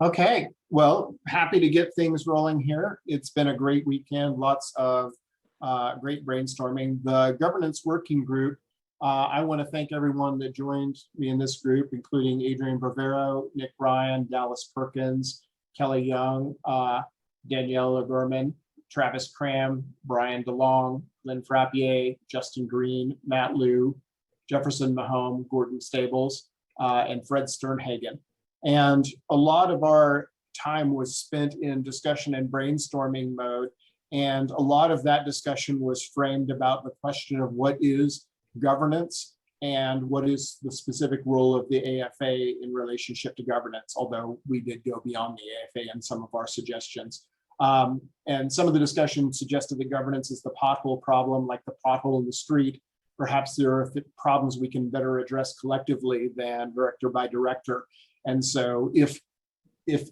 Okay, well, happy to get things rolling here. It's been a great weekend, lots of great brainstorming. The governance working group, I want to thank everyone that joined me in this group, including Adrian Bravero, Nick Ryan, Dallas Perkins, Kelly Young, Danielle O'Gorman, Travis Cram, Brian DeLong, Lynn Frappier, Justin Green, Matt Liu, Jefferson Mahome, Gordon Stables, and Fred Sternhagen. And a lot of our time was spent in discussion and brainstorming mode. And a lot of that discussion was framed about the question of what is governance and what is the specific role of the AFA in relationship to governance, although we did go beyond the AFA in some of our suggestions. And some of the discussion suggested that governance is the pothole problem, like the pothole in the street. Perhaps there are problems we can better address collectively than director by director. And so if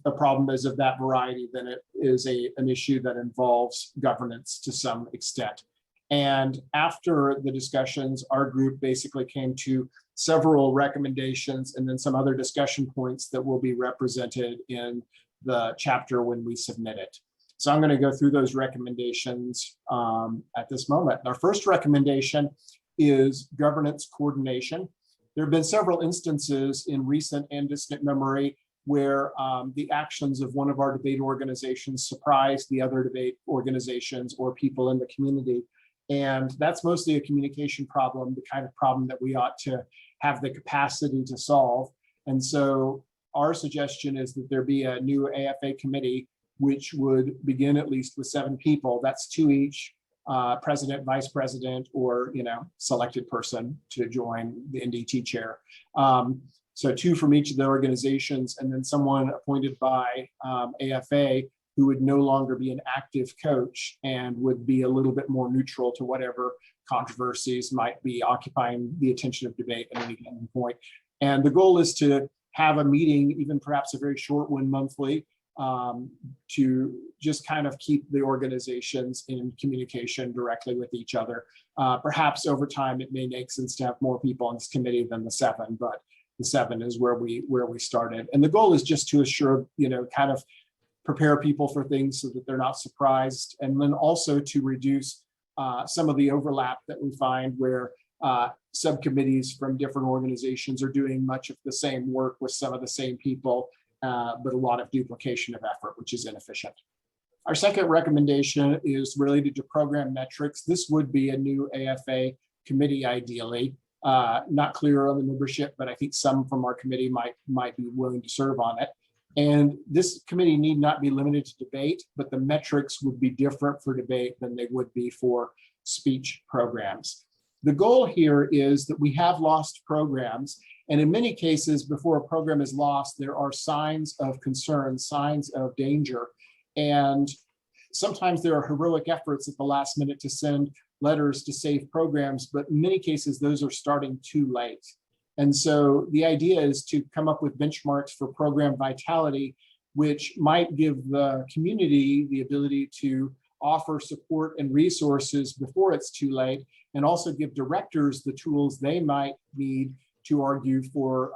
a problem is of that variety, then it is an issue that involves governance to some extent. And after the discussions, our group basically came to several recommendations and then some other discussion points that will be represented in the chapter when we submit it. So I'm going to go through those recommendations at this moment. Our first recommendation is governance coordination. There have been several instances in recent and distant memory where the actions of one of our debate organizations surprised the other debate organizations or people in the community. And that's mostly a communication problem, the kind of problem that we ought to have the capacity to solve. And so our suggestion is that there be a new AFA committee, which would begin at least with 7 people. That's 2 each. President, vice president, or selected person to join the NDT chair. So 2 from each of the organizations, and then someone appointed by AFA who would no longer be an active coach and would be a little bit more neutral to whatever controversies might be occupying the attention of debate at any given point. And the goal is to have a meeting, even perhaps a very short one monthly, to just kind of keep the organizations in communication directly with each other. Perhaps over time, it may make sense to have more people on this committee than the 7, but the 7 is where we started. And the goal is just to assure, kind of prepare people for things so that they're not surprised. And then also to reduce some of the overlap that we find where subcommittees from different organizations are doing much of the same work with some of the same people, but a lot of duplication of effort, which is inefficient. Our second recommendation is related to program metrics. This would be a new AFA committee, ideally. Not clear on the membership, but I think some from our committee might be willing to serve on it. And this committee need not be limited to debate, but the metrics would be different for debate than they would be for speech programs. The goal here is that we have lost programs, and in many cases, before a program is lost, there are signs of concern, signs of danger. And sometimes there are heroic efforts at the last minute to send letters to save programs, but in many cases, those are starting too late. And so the idea is to come up with benchmarks for program vitality, which might give the community the ability to offer support and resources before it's too late, and also give directors the tools they might need to argue for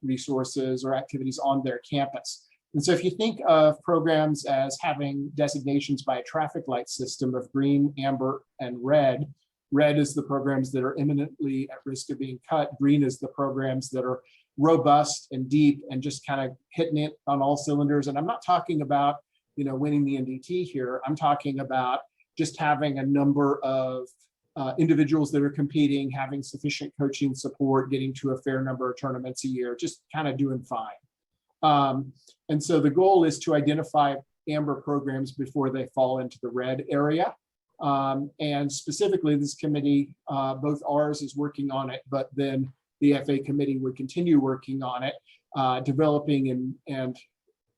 resources or activities on their campus. And so if you think of programs as having designations by a traffic light system of green, amber, and red, red is the programs that are imminently at risk of being cut. Green is the programs that are robust and deep and just kind of hitting it on all cylinders. And I'm not talking about, winning the NDT here. I'm talking about just having a number of individuals that are competing, having sufficient coaching support, getting to a fair number of tournaments a year, just kind of doing fine. And so the goal is to identify amber programs before they fall into the red area. And specifically, this committee, both ours is working on it, but then the FA committee would continue working on it, developing and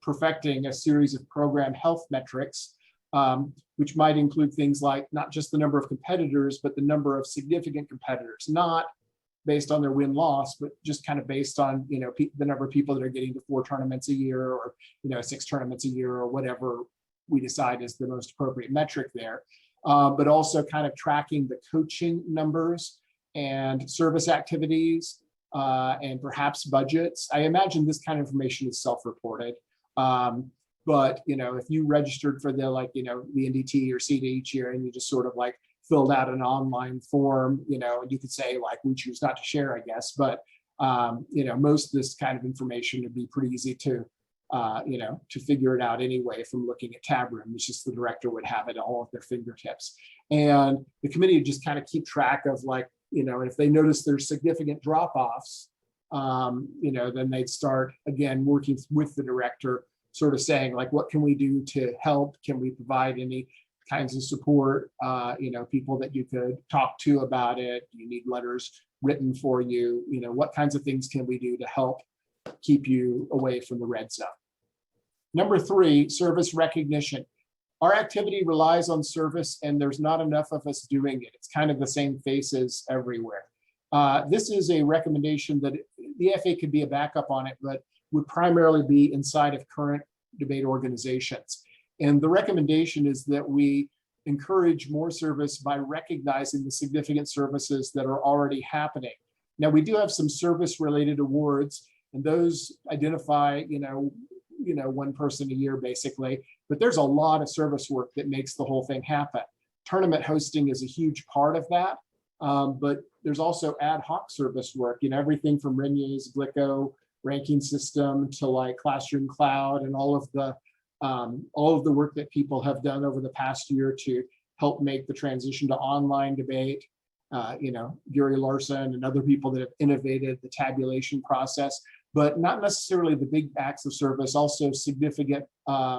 perfecting a series of program health metrics, which might include things like not just the number of competitors, but the number of significant competitors, not based on their win-loss, but just kind of based on the number of people that are getting to 4 tournaments a year, or 6 tournaments a year, or whatever we decide is the most appropriate metric there. But also kind of tracking the coaching numbers and service activities and perhaps budgets. I imagine this kind of information is self-reported. But, if you registered for the, like, the NDT or CETA each year, and you just sort of like filled out an online form, and you could say like, we choose not to share, I guess. But, most of this kind of information would be pretty easy to, to figure it out anyway from looking at tab room. It's just the director would have it all at their fingertips. And the committee would just kind of keep track of, like, if they notice there's significant drop-offs, then they'd start again working with the director, sort of saying like, what can we do to help? Can we provide any kinds of support? People that you could talk to about it. Do you need letters written for you? What kinds of things can we do to help keep you away from the red zone? Number 3, service recognition. Our activity relies on service, and there's not enough of us doing it. It's kind of the same faces everywhere. This is a recommendation that the AFA could be a backup on it, but would primarily be inside of current debate organizations. And the recommendation is that we encourage more service by recognizing the significant services that are already happening. Now, we do have some service-related awards, and those identify, one person a year basically, but there's a lot of service work that makes the whole thing happen. Tournament hosting is a huge part of that, but there's also ad hoc service work, everything from Renier's Glico ranking system to like Classroom Cloud, and all of the work that people have done over the past year to help make the transition to online debate. Gary Larson and other people that have innovated the tabulation process, but not necessarily the big acts of service, also significant,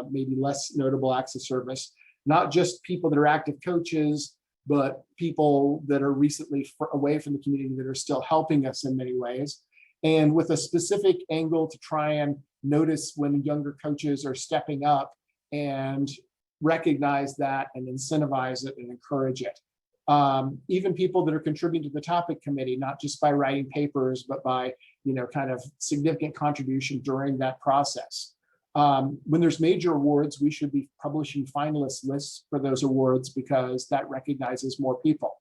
maybe less notable acts of service, not just people that are active coaches, but people that are recently away from the community that are still helping us in many ways. And with a specific angle to try and notice when younger coaches are stepping up and recognize that and incentivize it and encourage it. Even people that are contributing to the topic committee, not just by writing papers, but by, kind of significant contribution during that process. When there's major awards, we should be publishing finalist lists for those awards because that recognizes more people.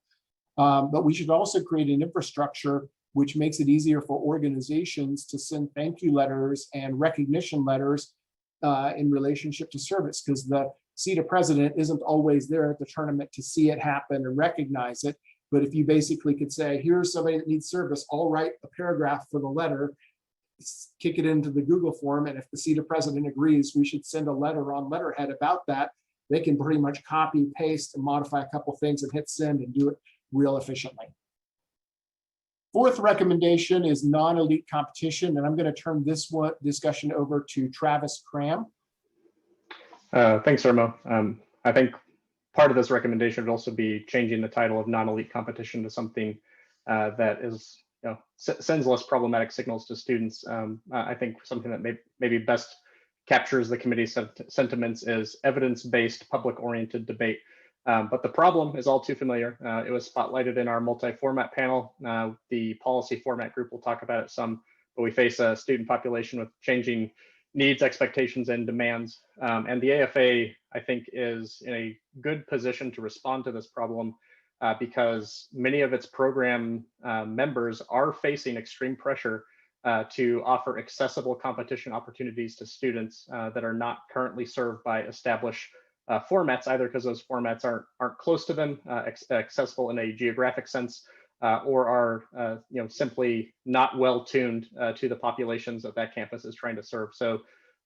But we should also create an infrastructure which makes it easier for organizations to send thank you letters and recognition letters in relationship to service, because the CETA president isn't always there at the tournament to see it happen and recognize it. But if you basically could say, here's somebody that needs service, I'll write a paragraph for the letter, kick it into the Google form, and if the CETA president agrees, we should send a letter on letterhead about that. They can pretty much copy, paste, and modify a couple things and hit send and do it real efficiently. 4th recommendation is non-elite competition, and I'm going to turn this discussion over to Travis Cram. Thanks, Irmo. I think part of this recommendation would also be changing the title of non-elite competition to something that is, sends less problematic signals to students. I think something that maybe best captures the committee's sentiments is evidence-based, public-oriented debate. But the problem is all too familiar. It was spotlighted in our multi-format panel. The policy format group will talk about it some, but we face a student population with changing needs, expectations, and demands. And the AFA, I think, is in a good position to respond to this problem because many of its program members are facing extreme pressure to offer accessible competition opportunities to students that are not currently served by established formats, either because those formats aren't close to them, accessible in a geographic sense, or are simply not well tuned to the populations that campus is trying to serve. So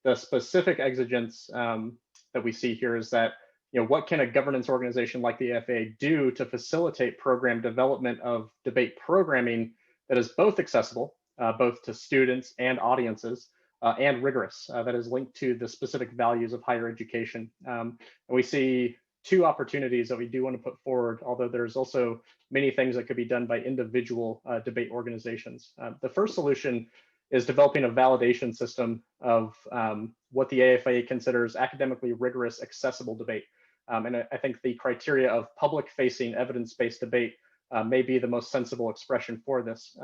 the specific exigence that we see here is that what can a governance organization like the AFA do to facilitate program development of debate programming that is both accessible, both to students and audiences, and rigorous, that is linked to the specific values of higher education. And we see 2 opportunities that we do want to put forward, although there's also many things that could be done by individual debate organizations. The first solution is developing a validation system of what the AFA considers academically rigorous, accessible debate. And I think the criteria of public-facing evidence-based debate may be the most sensible expression for this.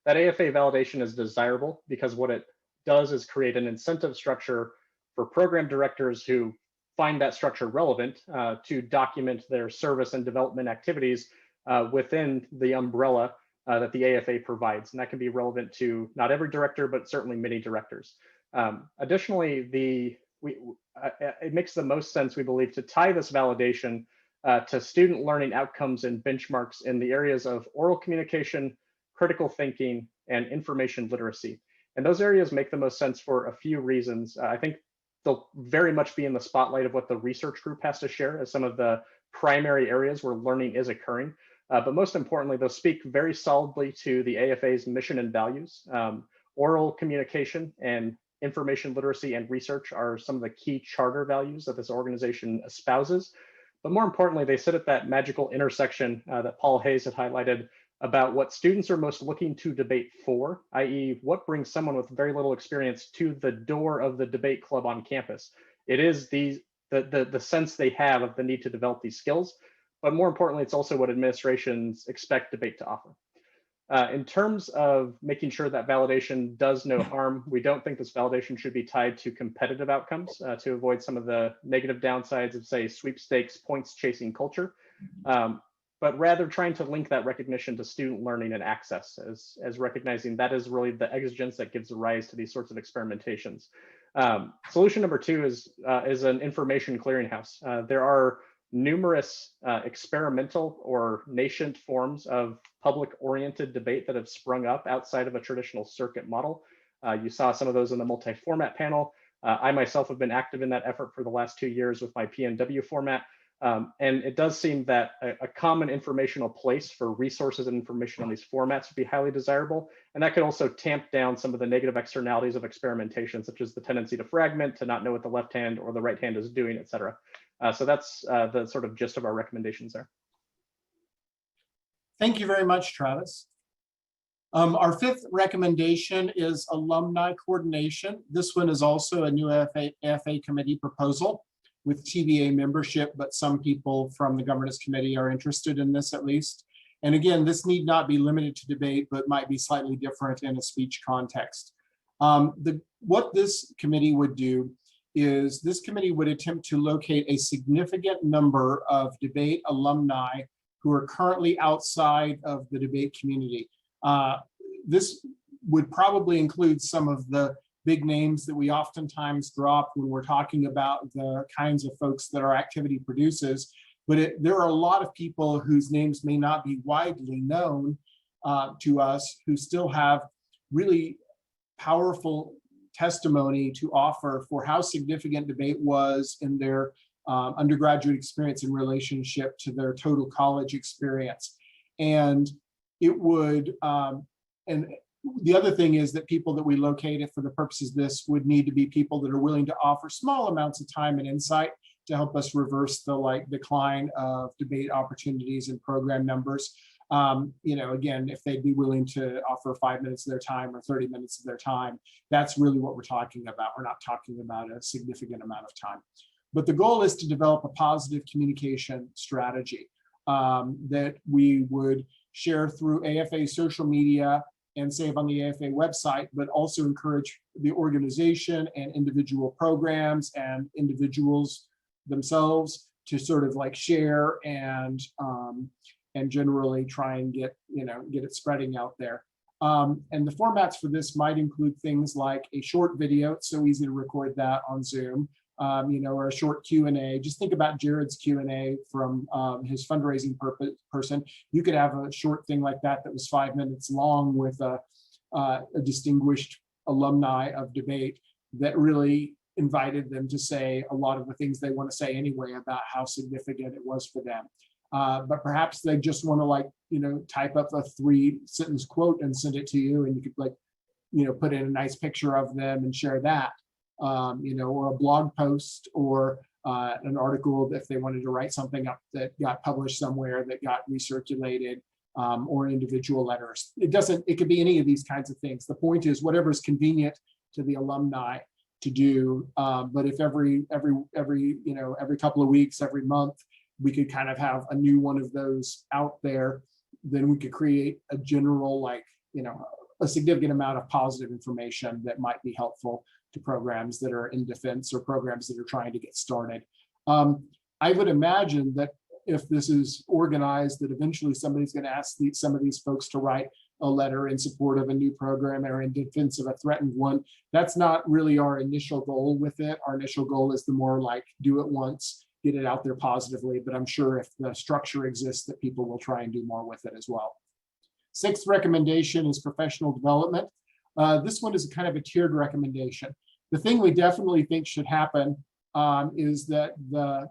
That AFA validation is desirable because what it does is create an incentive structure for program directors who find that structure relevant to document their service and development activities within the umbrella that the AFA provides. And that can be relevant to not every director, but certainly many directors. Additionally, it makes the most sense, we believe, to tie this validation to student learning outcomes and benchmarks in the areas of oral communication, critical thinking, and information literacy. And those areas make the most sense for a few reasons. I think they'll very much be in the spotlight of what the research group has to share as some of the primary areas where learning is occurring. But most importantly, they'll speak very solidly to the AFA's mission and values. Oral communication and information literacy and research are some of the key charter values that this organization espouses. But more importantly, they sit at that magical intersection that Paul Hayes had highlighted about what students are most looking to debate for, i.e. what brings someone with very little experience to the door of the debate club on campus. It is the sense they have of the need to develop these skills, but more importantly, it's also what administrations expect debate to offer. In terms of making sure that validation does no harm, we don't think this validation should be tied to competitive outcomes to avoid some of the negative downsides of, say, sweepstakes, points chasing culture, but rather trying to link that recognition to student learning and access as recognizing that is really the exigence that gives rise to these sorts of experimentations. Solution number two is an information clearinghouse. There are numerous experimental or nascent forms of public-oriented debate that have sprung up outside of a traditional circuit model. You saw some of those in the multi-format panel. I myself have been active in that effort for the last 2 years with my PNW format. And it does seem that a common informational place for resources and information on these formats would be highly desirable. And that could also tamp down some of the negative externalities of experimentation, such as the tendency to fragment, to not know what the left hand or the right hand is doing, et cetera. So that's the sort of gist of our recommendations there. Thank you very much, Travis. Our fifth recommendation is alumni coordination. This one is also a new AFA committee proposal with TVA membership, but some people from the governance committee are interested in this at least. And again, this need not be limited to debate, but might be slightly different in a speech context. What this committee would do is this committee would attempt to locate a significant number of debate alumni who are currently outside of the debate community. This would probably include some of the big names that we oftentimes drop when we're talking about the kinds of folks that our activity produces, but there are a lot of people whose names may not be widely known to us who still have really powerful testimony to offer for how significant debate was in their undergraduate experience in relationship to their total college experience. And it would, and the other thing is that people that we located for the purposes of this would need to be people that are willing to offer small amounts of time and insight to help us reverse the decline of debate opportunities and program numbers. Again, if they'd be willing to offer 5 minutes of their time or 30 minutes of their time, that's really what we're talking about. We're not talking about a significant amount of time. But the goal is to develop a positive communication strategy that we would share through AFA social media and save on the AFA website, but also encourage the organization and individual programs and individuals themselves to sort of share and generally try and get it spreading out there. And the formats for this might include things like a short video. It's so easy to record that on Zoom, or a short Q&A. Just think about Jared's Q&A from his fundraising person. You could have a short thing like that was 5 minutes long with a distinguished alumni of debate that really invited them to say a lot of the things they want to say anyway about how significant it was for them. But perhaps they just want to type up a 3-sentence quote and send it to you, and you could put in a nice picture of them and share that, or a blog post or an article if they wanted to write something up that got published somewhere that got recirculated, or individual letters. It could be any of these kinds of things. The point is whatever is convenient to the alumni to do. But if every couple of weeks, every month, we could kind of have a new one of those out there, then we could create a general, a significant amount of positive information that might be helpful to programs that are in defense or programs that are trying to get started. I would imagine that if this is organized, that eventually somebody's going to ask some of these folks to write a letter in support of a new program or in defense of a threatened one. That's not really our initial goal with it. Our initial goal is the more like do it once, get it out there positively, but I'm sure if the structure exists that people will try and do more with it as well. Sixth recommendation is professional development. This one is a kind of a tiered recommendation. The thing we definitely think should happen is that the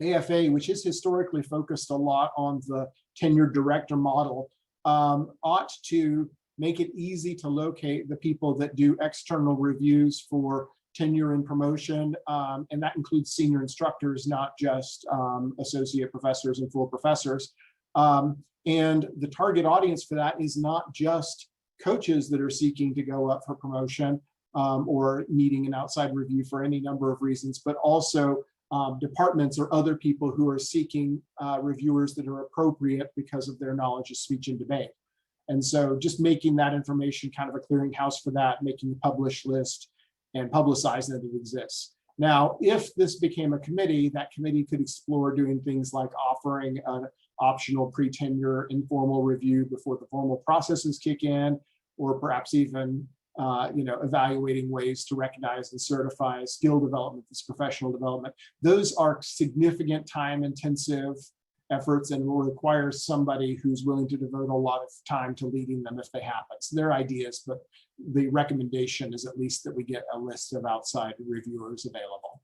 AFA, which is historically focused a lot on the tenured director model, ought to make it easy to locate the people that do external reviews for tenure and promotion, and that includes senior instructors, not just associate professors and full professors. And the target audience for that is not just coaches that are seeking to go up for promotion or needing an outside review for any number of reasons, but also departments or other people who are seeking reviewers that are appropriate because of their knowledge of speech and debate. And so just making that information kind of a clearinghouse for that, making the published list and publicizing that it exists. Now, if this became a committee, that committee could explore doing things like offering an optional pre-tenure informal review before the formal processes kick in, or perhaps even evaluating ways to recognize and certify skill development, this professional development. Those are significant time-intensive efforts and will require somebody who's willing to devote a lot of time to leading them if they happen. So they're ideas, but the recommendation is at least that we get a list of outside reviewers available.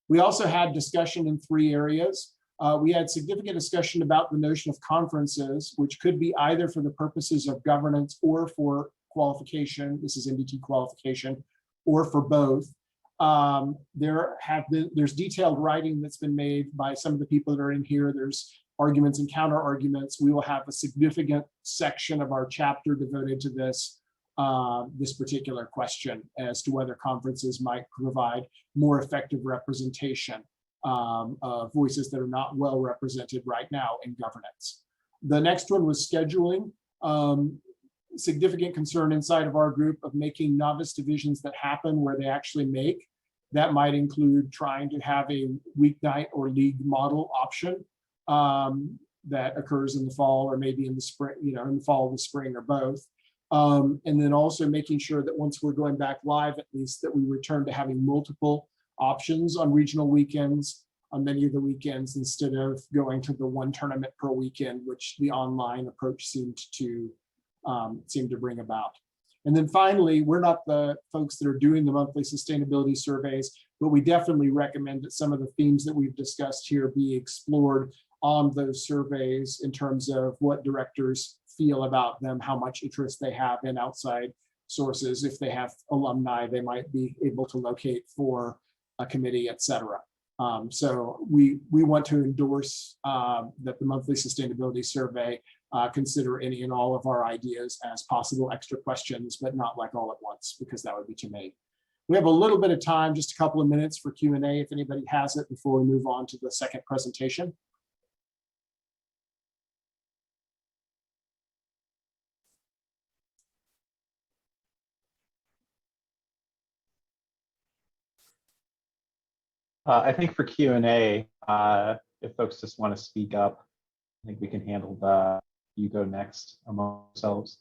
We also had discussion in 3 areas. We had significant discussion about the notion of conferences, which could be either for the purposes of governance or for qualification. This is NDT qualification, or for both. There's detailed writing that's been made by some of the people that are in here. There's arguments and counter arguments. We will have a significant section of our chapter devoted to this particular question as to whether conferences might provide more effective representation of voices that are not well represented right now in governance. The next one was scheduling. Significant concern inside of our group of making novice divisions that happen where they actually make. That might include trying to have a weeknight or league model option that occurs in the fall or maybe in the spring, in the fall, the spring, or both. And then also making sure that once we're going back live, at least that we return to having multiple options on regional weekends, on many of the weekends, instead of going to the one tournament per weekend, which the online approach seemed to bring about. And then finally, we're not the folks that are doing the monthly sustainability surveys, but we definitely recommend that some of the themes that we've discussed here be explored on those surveys in terms of what directors feel about them, how much interest they have in outside sources. If they have alumni, they might be able to locate for a committee, et cetera. So we want to endorse that the monthly sustainability survey consider any and all of our ideas as possible extra questions, but not like all at once, because that would be too many. We have a little bit of time, just a couple of minutes for Q&A if anybody has it before we move on to the second presentation. I think for Q&A, if folks just want to speak up, I think we can handle the you go next among ourselves.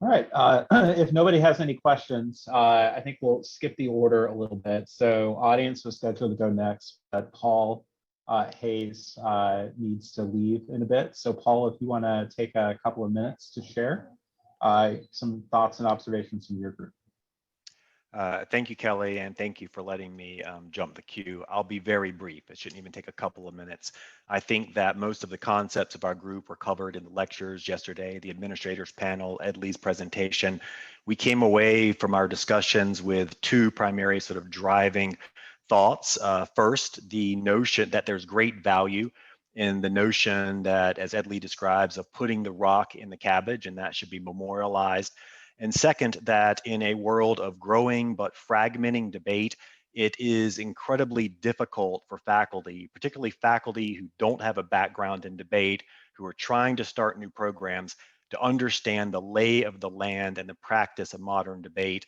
All right, if nobody has any questions, I think we'll skip the order a little bit. So audience was scheduled to go next, but Paul Hayes needs to leave in a bit. So Paul, if you want to take a couple of minutes to share some thoughts and observations from your group. Thank you, Kelly, and thank you for letting me jump the queue. I'll be very brief. It shouldn't even take a couple of minutes. I think that most of the concepts of our group were covered in the lectures yesterday, the administrators panel, Ed Lee's presentation. We came away from our discussions with 2 primary sort of driving thoughts. First, the notion that there's great value in the notion that, as Ed Lee describes, of putting the rock in the cabbage, and that should be memorialized. And second, that in a world of growing but fragmenting debate, it is incredibly difficult for faculty, particularly faculty who don't have a background in debate, who are trying to start new programs, to understand the lay of the land and the practice of modern debate.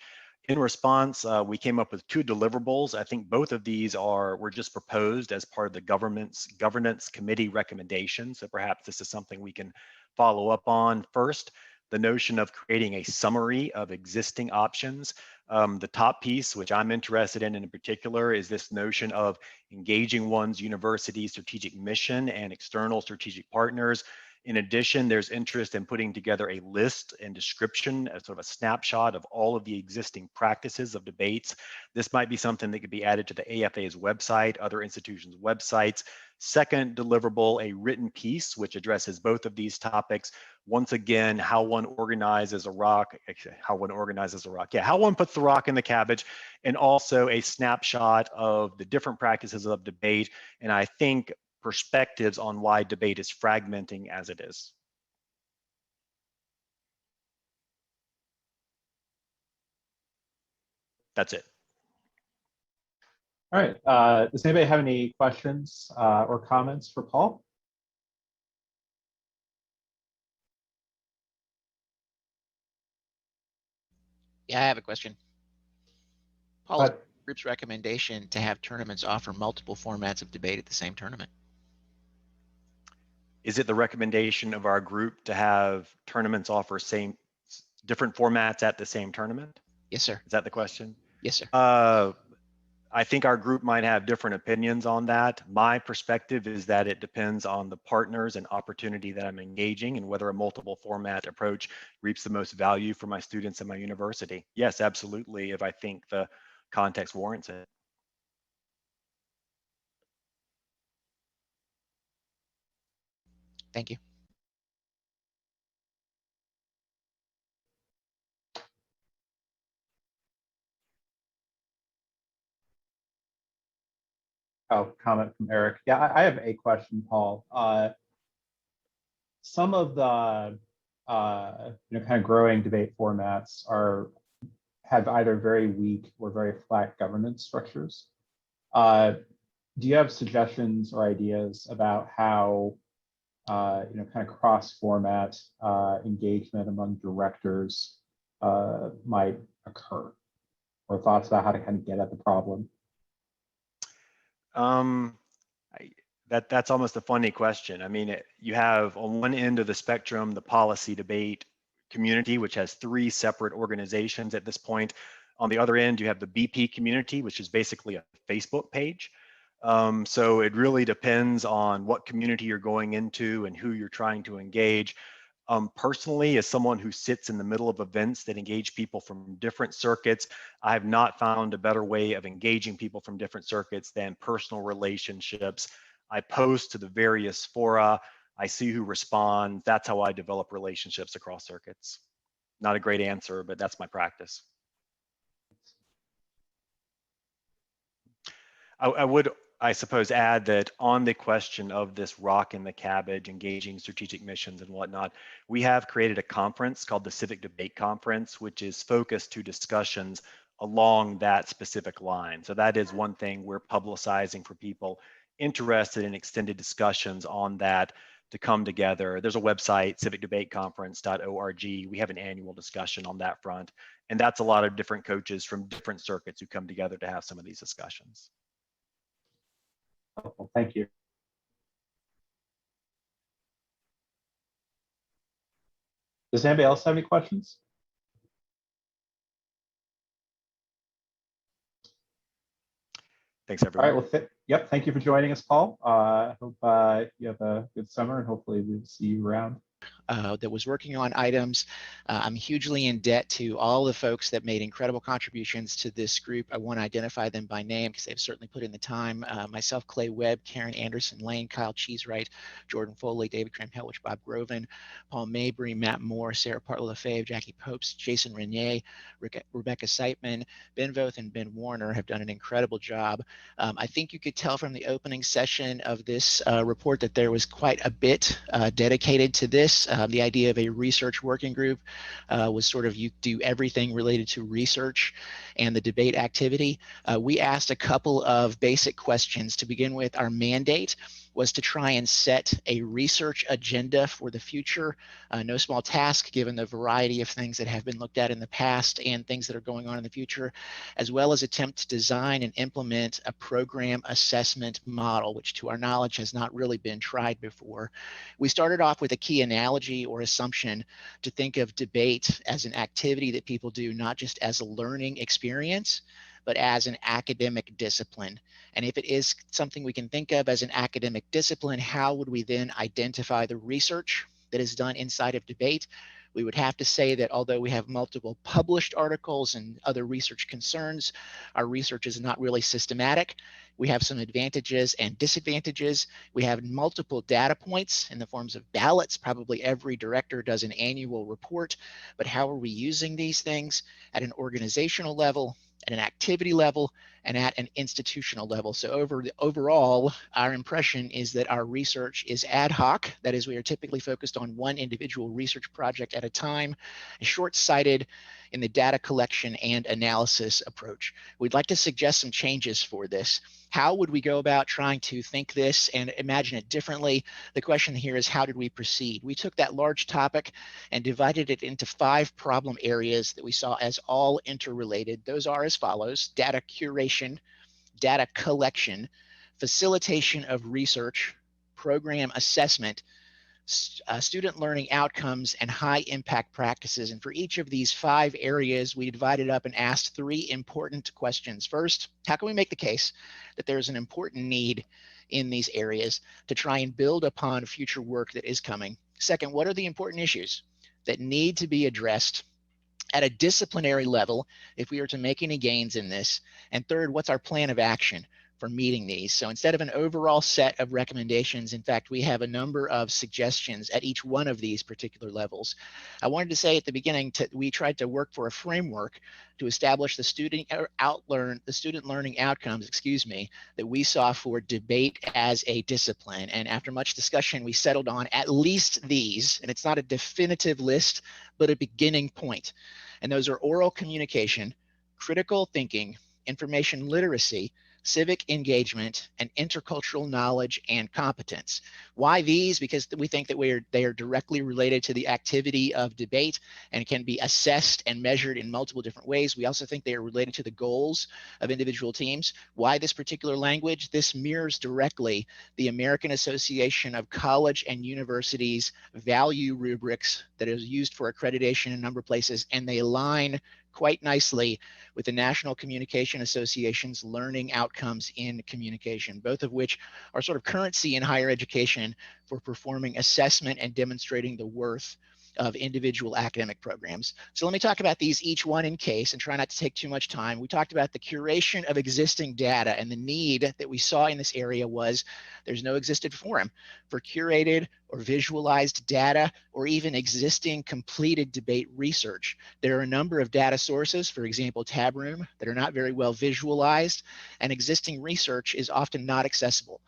In response, we came up with 2 deliverables. I think both of these were just proposed as part of the governance committee recommendations. So perhaps this is something we can follow up on. First, the notion of creating a summary of existing options. The top piece, which I'm interested in particular, is this notion of engaging one's university strategic mission and external strategic partners. In addition, there's interest in putting together a list and description, as sort of a snapshot of all of the existing practices of debates. This might be something that could be added to the AFA's website, other institutions' websites. Second deliverable, a written piece which addresses both of these topics. Once again, how one organizes a rock, how one puts the rock in the cabbage, and also a snapshot of the different practices of debate. And I think perspectives on why debate is fragmenting as it is. That's it. All right. Does anybody have any questions or comments for Paul? Yeah, I have a question. Paul, is the group's recommendation to have tournaments offer multiple formats of debate at the same tournament? Is it the recommendation of our group to have tournaments offer different formats at the same tournament? Yes, sir. Is that the question? Yes, sir. I think our group might have different opinions on that. My perspective is that it depends on the partners and opportunity that I'm engaging and whether a multiple format approach reaps the most value for my students and my university. Yes, absolutely, if I think the context warrants it. Thank you. Oh, comment from Eric. Yeah, I have a question, Paul. Some of the kind of growing debate formats have either very weak or very flat governance structures. Do you have suggestions or ideas about how kind of cross-format engagement among directors might occur, or thoughts about how to kind of get at the problem? That's almost a funny question. I mean, you have on one end of the spectrum the policy debate community, which has 3 separate organizations at this point. On the other end, you have the BP community, which is basically a Facebook page. So it really depends on what community you're going into and who you're trying to engage. Personally, as someone who sits in the middle of events that engage people from different circuits, I have not found a better way of engaging people from different circuits than personal relationships. I post to the various fora, I see who responds. That's how I develop relationships across circuits. Not a great answer, but that's my practice. I would, I suppose, add that on the question of this rock in the cabbage, engaging strategic missions and whatnot, we have created a conference called the Civic Debate Conference, which is focused to discussions along that specific line. So that is one thing we're publicizing for people interested in extended discussions on that to come together. There's a website, civicdebateconference.org. We have an annual discussion on that front. And that's a lot of different coaches from different circuits who come together to have some of these discussions. Thank you. Does anybody else have any questions? Thanks, everyone. All right, well, yep, thank you for joining us, Paul. I hope you have a good summer, and hopefully we'll see you around. That was working on items. I'm hugely in debt to all the folks that made incredible contributions to this group. I want to identify them by name because they've certainly put in the time. Myself, Clay Webb, Karen Anderson Lane, Kyle Cheesewright, Jordan Foley, David Kramhelwich, Bob Groven, Paul Mabry, Matt Moore, Sarah Partler-Lefebvre, Jackie Popes, Jason Renier, Rebecca Seitman, Ben Voth, and Ben Warner have done an incredible job. I think you could tell from the opening session of this report that there was quite a bit dedicated to this. The idea of a research working group was sort of you do everything related to research and the debate activity. We asked a couple of basic questions. To begin with, our mandate was to try and set a research agenda for the future. No small task given the variety of things that have been looked at in the past and things that are going on in the future, as well as attempt to design and implement a program assessment model, which to our knowledge has not really been tried before. We started off with a key analogy or assumption to think of debate as an activity that people do not just as a learning experience, but as an academic discipline. And if it is something we can think of as an academic discipline, how would we then identify the research that is done inside of debate? We would have to say that although we have multiple published articles and other research concerns, our research is not really systematic. We have some advantages and disadvantages. We have multiple data points in the forms of ballots. Probably every director does an annual report, but how are we using these things at an organizational level, at an activity level, and at an institutional level? So overall, our impression is that our research is ad hoc. That is, we are typically focused on one individual research project at a time, short-sighted in the data collection and analysis approach. We'd like to suggest some changes for this. How would we go about trying to think this and imagine it differently? The question here is, how did we proceed? We took that large topic and divided it into 5 problem areas that we saw as all interrelated. Those are as follows: data curation, data collection, facilitation of research, program assessment, student learning outcomes, and high impact practices. And for each of these 5 areas, we divided up and asked 3 important questions. First, how can we make the case that there's an important need in these areas to try and build upon future work that is coming? Second, what are the important issues that need to be addressed at a disciplinary level if we are to make any gains in this? And third, what's our plan of action for meeting these? So instead of an overall set of recommendations, in fact, we have a number of suggestions at each one of these particular levels. I wanted to say at the beginning, we tried to work for a framework to establish the student learning outcomes, that we saw for debate as a discipline. And after much discussion, we settled on at least these, and it's not a definitive list, but a beginning point. And those are oral communication, critical thinking, information literacy, civic engagement, and intercultural knowledge and competence. Why these? Because we think that they are directly related to the activity of debate and can be assessed and measured in multiple different ways. We also think they are related to the goals of individual teams. Why this particular language? This mirrors directly the American Association of College and Universities value rubrics that is used for accreditation in a number of places, and they align quite nicely with the National Communication Association's learning outcomes in communication, both of which are sort of currency in higher education for performing assessment and demonstrating the worth of individual academic programs. So let me talk about these each one in case and try not to take too much time. We talked about the curation of existing data, and the need that we saw in this area was there's no existed forum for curated or visualized data or even existing completed debate research. There are a number of data sources, for example, Tabroom, that are not very well visualized, and existing research is often not accessible.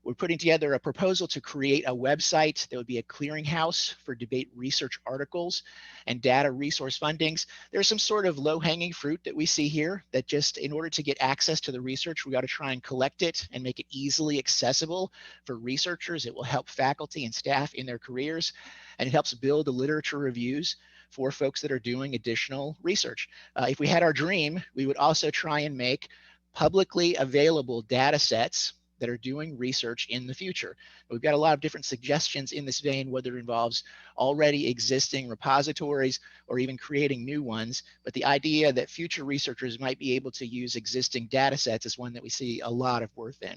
We're putting together a proposal to create a website that would be a clearinghouse for debate research articles and data resource fundings. There's some sort of low-hanging fruit that we see here that just in order to get access to the research, we got to try and collect it and make it easily accessible for researchers. It will help faculty and staff in their careers, and it helps build the literature reviews for folks that are doing additional research. If we had our dream, we would also try and make publicly available data sets that are doing research in the future. We've got a lot of different suggestions in this vein, whether it involves already existing repositories or even creating new ones. But the idea that future researchers might be able to use existing data sets is one that we see a lot of worth in.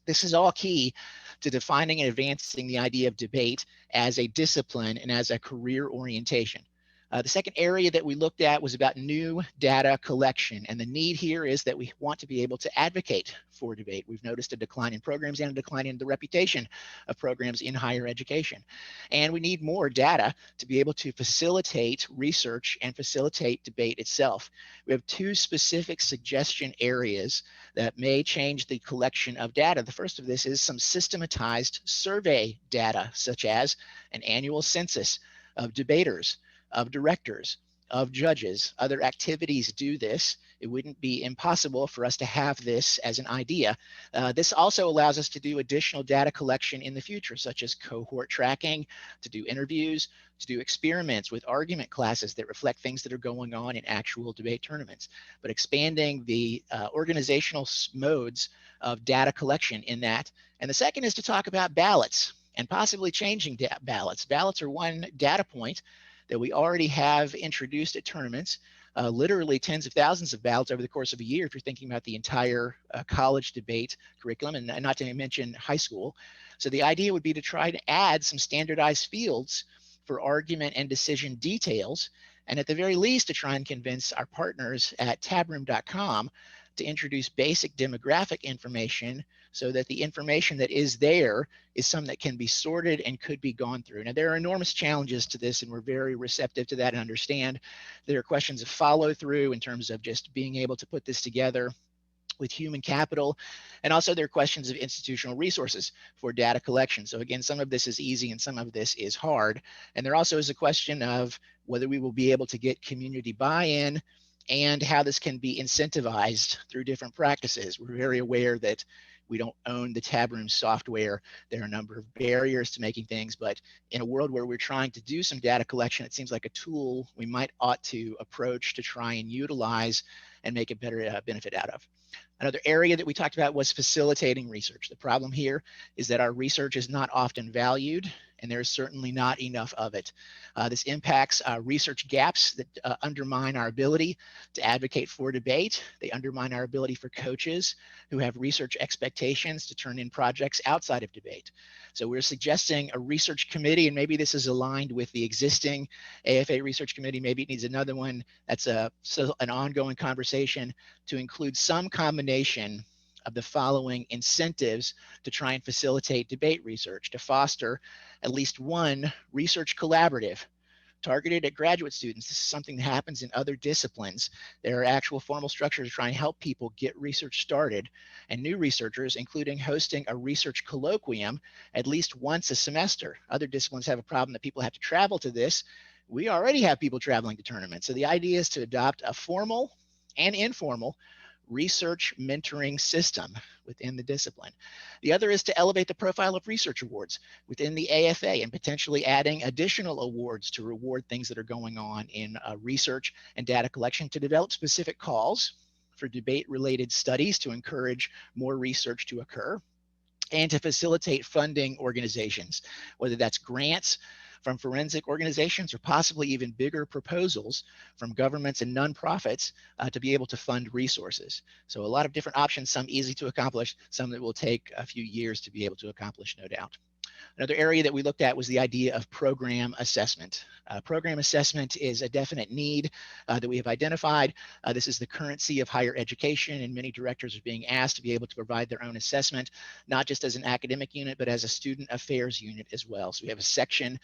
This is all key to defining and advancing the idea of debate as a discipline and as a career orientation. The second area that we looked at was about new data collection. And the need here is that we want to be able to advocate for debate. We've noticed a decline in programs and a decline in the reputation of programs in higher education. And we need more data to be able to facilitate research and facilitate debate itself. We have two specific suggestion areas that may change the collection of data. The first of this is some systematized survey data, such as an annual census of debaters, of directors, of judges. Other activities do this. It wouldn't be impossible for us to have this as an idea. This also allows us to do additional data collection in the future, such as cohort tracking, to do interviews, to do experiments with argument classes that reflect things that are going on in actual debate tournaments, but expanding the organizational modes of data collection in that. And the second is to talk about ballots and possibly changing ballots. Ballots are one data point that we already have introduced at tournaments, literally tens of thousands of ballots over the course of a year if you're thinking about the entire college debate curriculum, and not to mention high school. So the idea would be to try to add some standardized fields for argument and decision details, and at the very least to try and convince our partners at tabroom.com to introduce basic demographic information so that the information that is there is some that can be sorted and could be gone through. Now, there are enormous challenges to this, and we're very receptive to that and understand there are questions of follow through in terms of just being able to put this together with human capital. And also there are questions of institutional resources for data collection. So again, some of this is easy and some of this is hard. And there also is a question of whether we will be able to get community buy-in and how this can be incentivized through different practices. We're very aware that we don't own the Tabroom software. There are a number of barriers to making things, but in a world where we're trying to do some data collection, it seems like a tool we might ought to approach to try and utilize and make a better benefit out of. Another area that we talked about was facilitating research. The problem here is that our research is not often valued, and there's certainly not enough of it. This impacts research gaps that undermine our ability to advocate for debate. They undermine our ability for coaches who have research expectations to turn in projects outside of debate. So we're suggesting a research committee, and maybe this is aligned with the existing AFA research committee. Maybe it needs another one. That's an ongoing conversation to include some combination of the following incentives to try and facilitate debate research, to foster at least one research collaborative targeted at graduate students. This is something that happens in other disciplines. There are actual formal structures to try and help people get research started, and new researchers, including hosting a research colloquium at least once a semester. Other disciplines have a problem that people have to travel to this. We already have people traveling to tournaments. So the idea is to adopt a formal and informal research mentoring system within the discipline. The other is to elevate the profile of research awards within the AFA and potentially adding additional awards to reward things that are going on in research and data collection, to develop specific calls for debate-related studies to encourage more research to occur, and to facilitate funding organizations, whether that's grants from forensic organizations or possibly even bigger proposals from governments and nonprofits to be able to fund resources. So a lot of different options, some easy to accomplish, some that will take a few years to be able to accomplish, no doubt. Another area that we looked at was the idea of program assessment. Program assessment is a definite need that we have identified. This is the currency of higher education, and many directors are being asked to be able to provide their own assessment, not just as an academic unit, but as a student affairs unit as well. So we have a section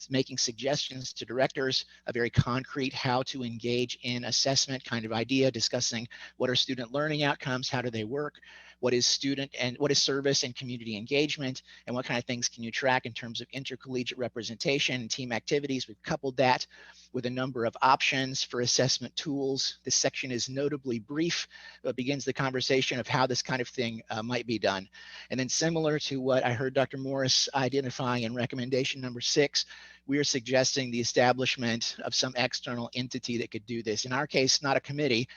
making suggestions to directors, a very concrete how to engage in assessment kind of idea, discussing what are student learning outcomes, how do they work, what is student and what is service and community engagement, and what kind of things can you track in terms of intercollegiate representation and team activities. We've coupled that with a number of options for assessment tools. This section is notably brief, but begins the conversation of how this kind of thing might be done. And then, similar to what I heard Dr. Morris identifying in recommendation number 6, we are suggesting the establishment of some external entity that could do this. In our case, not a committee,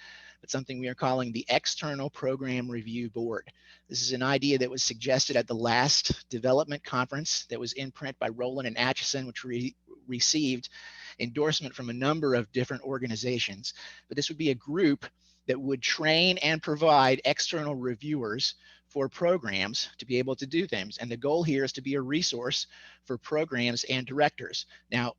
but something we are calling the External Program Review Board. This is an idea that was suggested at the last development conference that was in print by Rowland and Atchison, which received endorsement from a number of different organizations. But this would be a group that would train and provide external reviewers for programs to be able to do things. And the goal here is to be a resource for programs and directors. Now,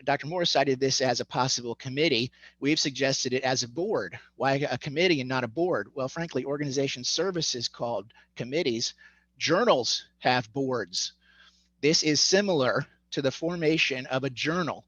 Dr. Moore cited this as a possible committee. We've suggested it as a board. Why a committee and not a board? Well, frankly, organization services called committees. Journals have boards. This is similar to the formation of a journal.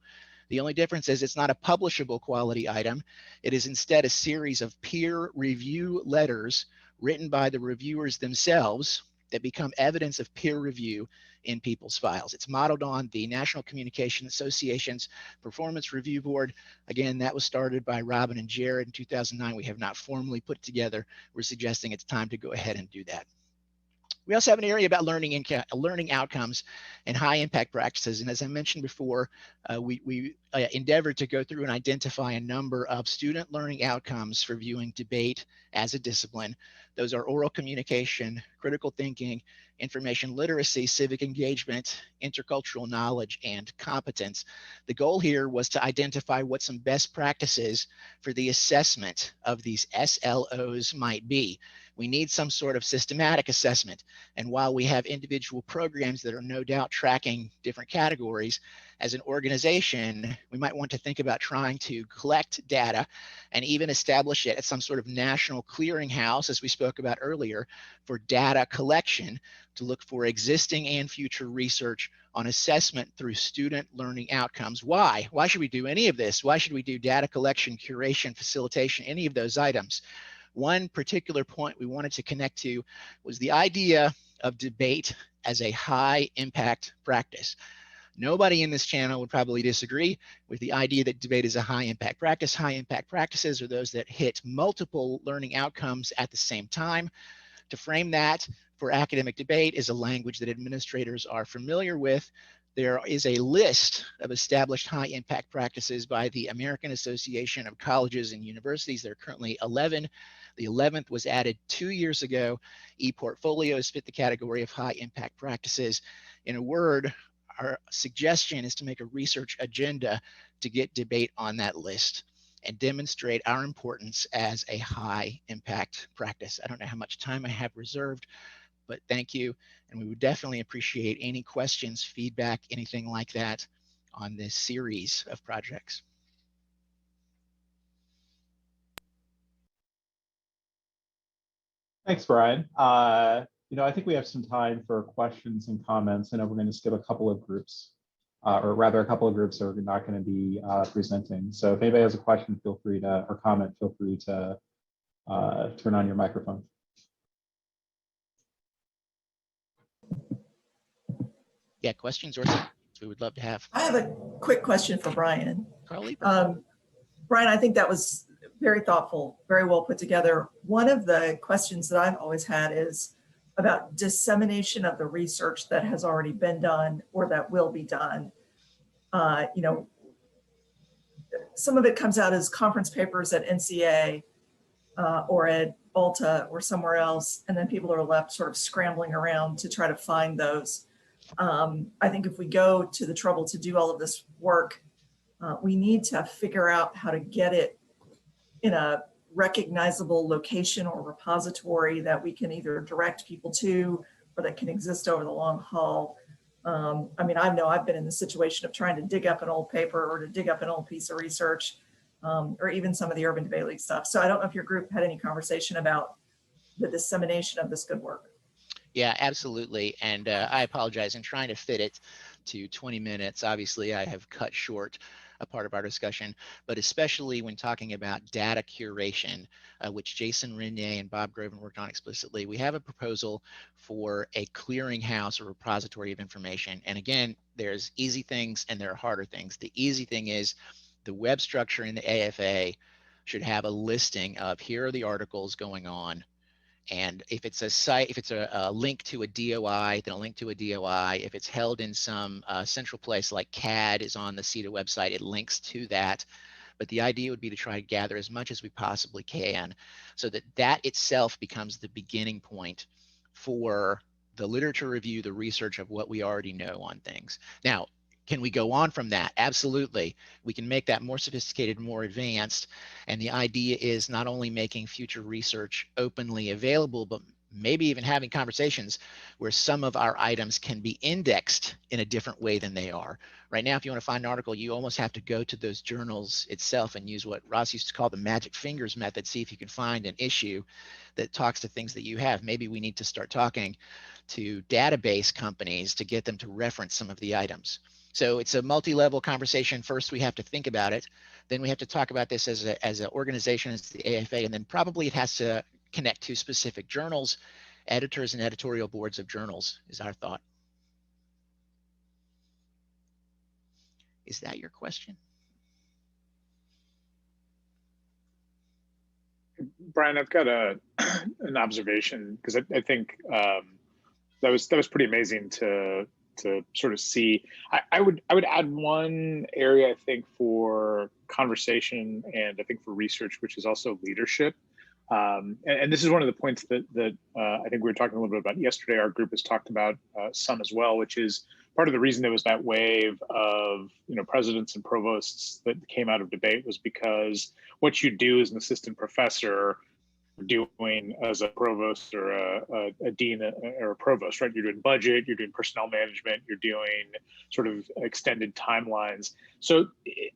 The only difference is it's not a publishable quality item. It is instead a series of peer review letters written by the reviewers themselves that become evidence of peer review in people's files. It's modeled on the National Communication Association's Performance Review Board. Again, that was started by Robin and Jared in 2009. We have not formally put it together. We're suggesting it's time to go ahead and do that. We also have an area about learning outcomes and high impact practices. And as I mentioned before, we endeavored to go through and identify a number of student learning outcomes for viewing debate as a discipline. Those are oral communication, critical thinking, information literacy, civic engagement, intercultural knowledge, and competence. The goal here was to identify what some best practices for the assessment of these SLOs might be. We need some sort of systematic assessment. And while we have individual programs that are no doubt tracking different categories, as an organization, we might want to think about trying to collect data and even establish it at some sort of national clearinghouse, as we spoke about earlier, for data collection to look for existing and future research on assessment through student learning outcomes. Why? Why should we do any of this? Why should we do data collection, curation, facilitation, any of those items? One particular point we wanted to connect to was the idea of debate as a high impact practice. Nobody in this channel would probably disagree with the idea that debate is a high impact practice. High impact practices are those that hit multiple learning outcomes at the same time. To frame that for academic debate is a language that administrators are familiar with. There is a list of established high impact practices by the American Association of Colleges and Universities. There are currently 11. The 11th was added 2 years ago. ePortfolios fit the category of high impact practices. In a word, our suggestion is to make a research agenda to get debate on that list and demonstrate our importance as a high impact practice. I don't know how much time I have reserved, but thank you. And we would definitely appreciate any questions, feedback, anything like that on this series of projects. Thanks, Brian. I think we have some time for questions and comments. I know we're going to skip a couple of groups, or rather a couple of groups that are not going to be presenting. So if anybody has a question, feel free to, or comment, feel free to turn on your microphone. Yeah, questions or comments we would love to have. I have a quick question for Brian. Carly? Brian, I think that was very thoughtful, very well put together. One of the questions that I've always had is about dissemination of the research that has already been done or that will be done. Some of it comes out as conference papers at NCA or at Alta or somewhere else, and then people are left sort of scrambling around to try to find those. I think if we go to the trouble to do all of this work, we need to figure out how to get it in a recognizable location or repository that we can either direct people to or that can exist over the long haul. I mean, I know I've been in the situation of trying to dig up an old paper or to dig up an old piece of research, or even some of the Urban Debate League stuff. So I don't know if your group had any conversation about the dissemination of this good work. Yeah, absolutely. And I apologize in trying to fit it to 20 minutes. Obviously, I have cut short a part of our discussion, but especially when talking about data curation, which Jason Renier and Bob Groven worked on explicitly, we have a proposal for a clearinghouse or repository of information. And again, there's easy things and there are harder things. The easy thing is the web structure in the AFA should have a listing of here are the articles going on. And if it's a site, if it's a link to a DOI, then a link to a DOI. If it's held in some central place like CAD is on the CETA website, it links to that. But the idea would be to try to gather as much as we possibly can so that that itself becomes the beginning point for the literature review, the research of what we already know on things. Now, can we go on from that? Absolutely. We can make that more sophisticated, more advanced. And the idea is not only making future research openly available, but maybe even having conversations where some of our items can be indexed in a different way than they are. Right now, if you want to find an article, you almost have to go to those journals itself and use what Ross used to call the magic fingers method, see if you can find an issue that talks to things that you have. Maybe we need to start talking to database companies to get them to reference some of the items. So it's a multi-level conversation. First, we have to think about it. Then we have to talk about this as an organization, as the AFA, and then probably it has to connect to specific journals, editors and editorial boards of journals is our thought. Is that your question? Brian, I've got an observation, because I think that was pretty amazing to sort of see. I would add one area, I think, for conversation and I think for research, which is also leadership. And this is one of the points that I think we were talking a little bit about yesterday. Our group has talked about some as well, which is part of the reason there was that wave of presidents and provosts that came out of debate was because what you do as an assistant professor doing as a provost or a dean or a provost, right? You're doing budget, you're doing personnel management, you're doing sort of extended timelines. So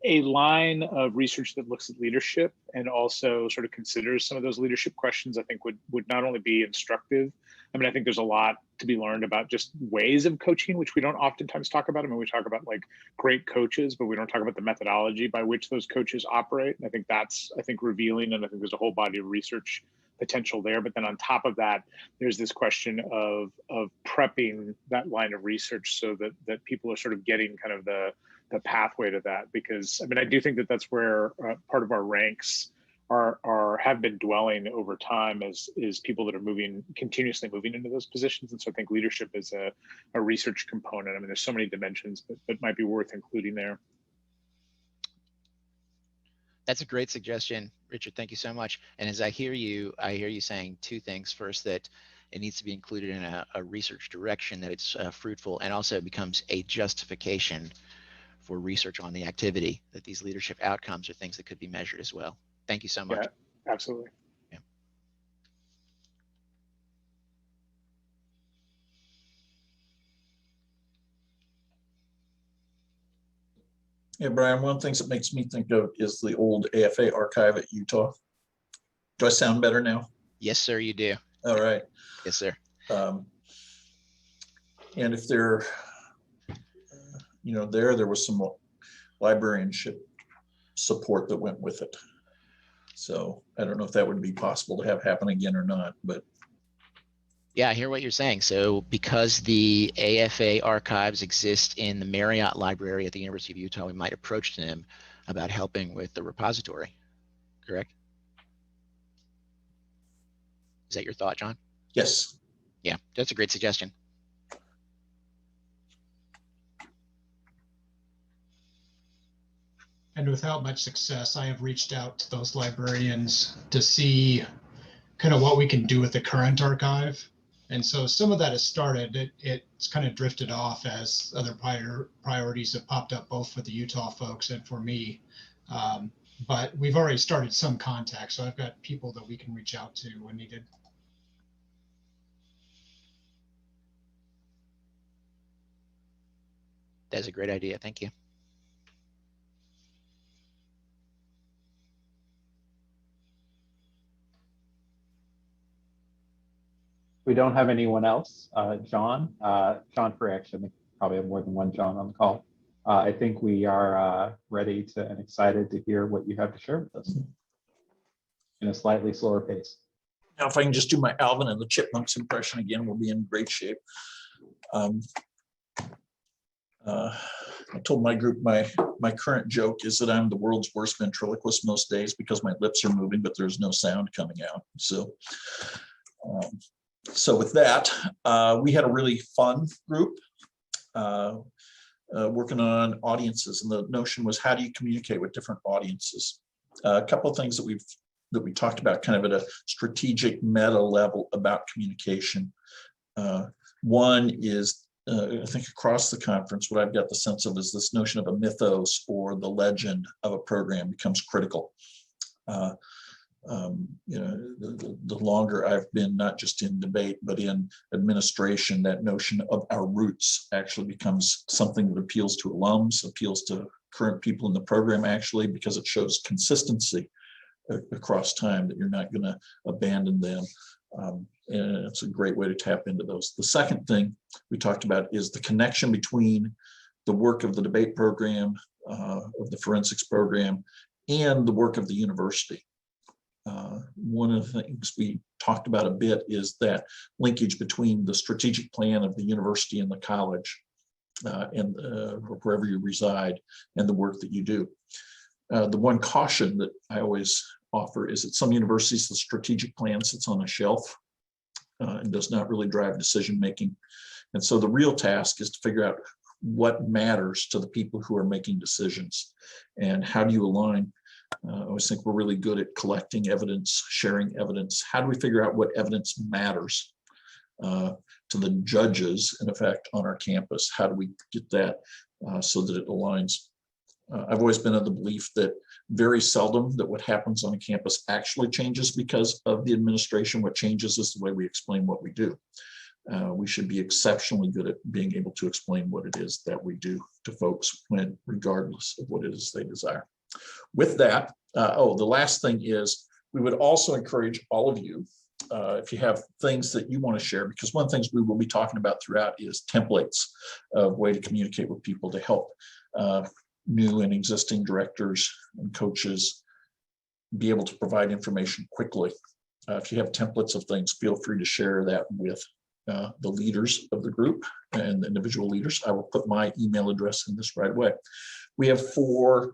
a line of research that looks at leadership and also sort of considers some of those leadership questions, I think would not only be instructive. I mean, I think there's a lot to be learned about just ways of coaching, which we don't oftentimes talk about. I mean, we talk about like great coaches, but we don't talk about the methodology by which those coaches operate. And I think that's, revealing, and I think there's a whole body of research potential there. But then on top of that, there's this question of prepping that line of research so that people are sort of getting kind of the pathway to that. Because I mean, I do think that that's where part of our ranks have been dwelling over time is people that are continuously moving into those positions. And so I think leadership is a research component. I mean, there's so many dimensions that might be worth including there. That's a great suggestion, Richard. Thank you so much. And as I hear you saying two things. First, that it needs to be included in a research direction, that it's fruitful, and also becomes a justification for research on the activity, that these leadership outcomes are things that could be measured as well. Thank you so much. Yeah, absolutely. Yeah. Yeah, Brian, one of the things that makes me think of is the old AFA archive at Utah. Do I sound better now? Yes, sir, you do. All right. Yes, sir. And if there was some librarianship support that went with it. So I don't know if that would be possible to have happen again or not, but. Yeah, I hear what you're saying. So because the AFA archives exist in the Marriott Library at the University of Utah, we might approach them about helping with the repository, correct? Is that your thought, John? Yes. Yeah, that's a great suggestion. And without much success, I have reached out to those librarians to see kind of what we can do with the current archive. And so some of that has started. It's kind of drifted off as other priorities have popped up, both for the Utah folks and for me. But we've already started some contact. So I've got people that we can reach out to when needed. That's a great idea. Thank you. We don't have anyone else. John Frey, actually, I think probably have more than one John on the call. I think we are ready to and excited to hear what you have to share with us in a slightly slower pace. Now, if I can just do my Alvin and the Chipmunks impression again, we'll be in great shape. I told my group my current joke is that I'm the world's worst ventriloquist most days because my lips are moving, but there's no sound coming out. So with that, we had a really fun group working on audiences, and the notion was, how do you communicate with different audiences? A couple of things that we talked about kind of at a strategic meta level about communication. One is, I think across the conference, what I've got the sense of is this notion of a mythos or the legend of a program becomes critical. You know, the longer I've been not just in debate, but in administration, that notion of our roots actually becomes something that appeals to alums, appeals to current people in the program, actually, because it shows consistency across time, that you're not going to abandon them. And it's a great way to tap into those. The second thing we talked about is the connection between the work of the debate program, of the forensics program, and the work of the university. One of the things we talked about a bit is that linkage between the strategic plan of the university and the college, and wherever you reside, and the work that you do. The one caution that I always offer is that some universities, the strategic plan sits on a shelf and does not really drive decision making. And so the real task is to figure out what matters to the people who are making decisions, and how do you align. I always think we're really good at collecting evidence, sharing evidence. How do we figure out what evidence matters to the judges, in effect, on our campus? How do we get that so that it aligns? I've always been of the belief that very seldom that what happens on a campus actually changes because of the administration. What changes is the way we explain what we do. We should be exceptionally good at being able to explain what it is that we do to folks, when regardless of what it is they desire. With that, the last thing is, we would also encourage all of you, if you have things that you want to share, because one of the things we will be talking about throughout is templates of way to communicate with people to help new and existing directors and coaches be able to provide information quickly. If you have templates of things, feel free to share that with the leaders of the group and the individual leaders. I will put my email address in this right away. We have 4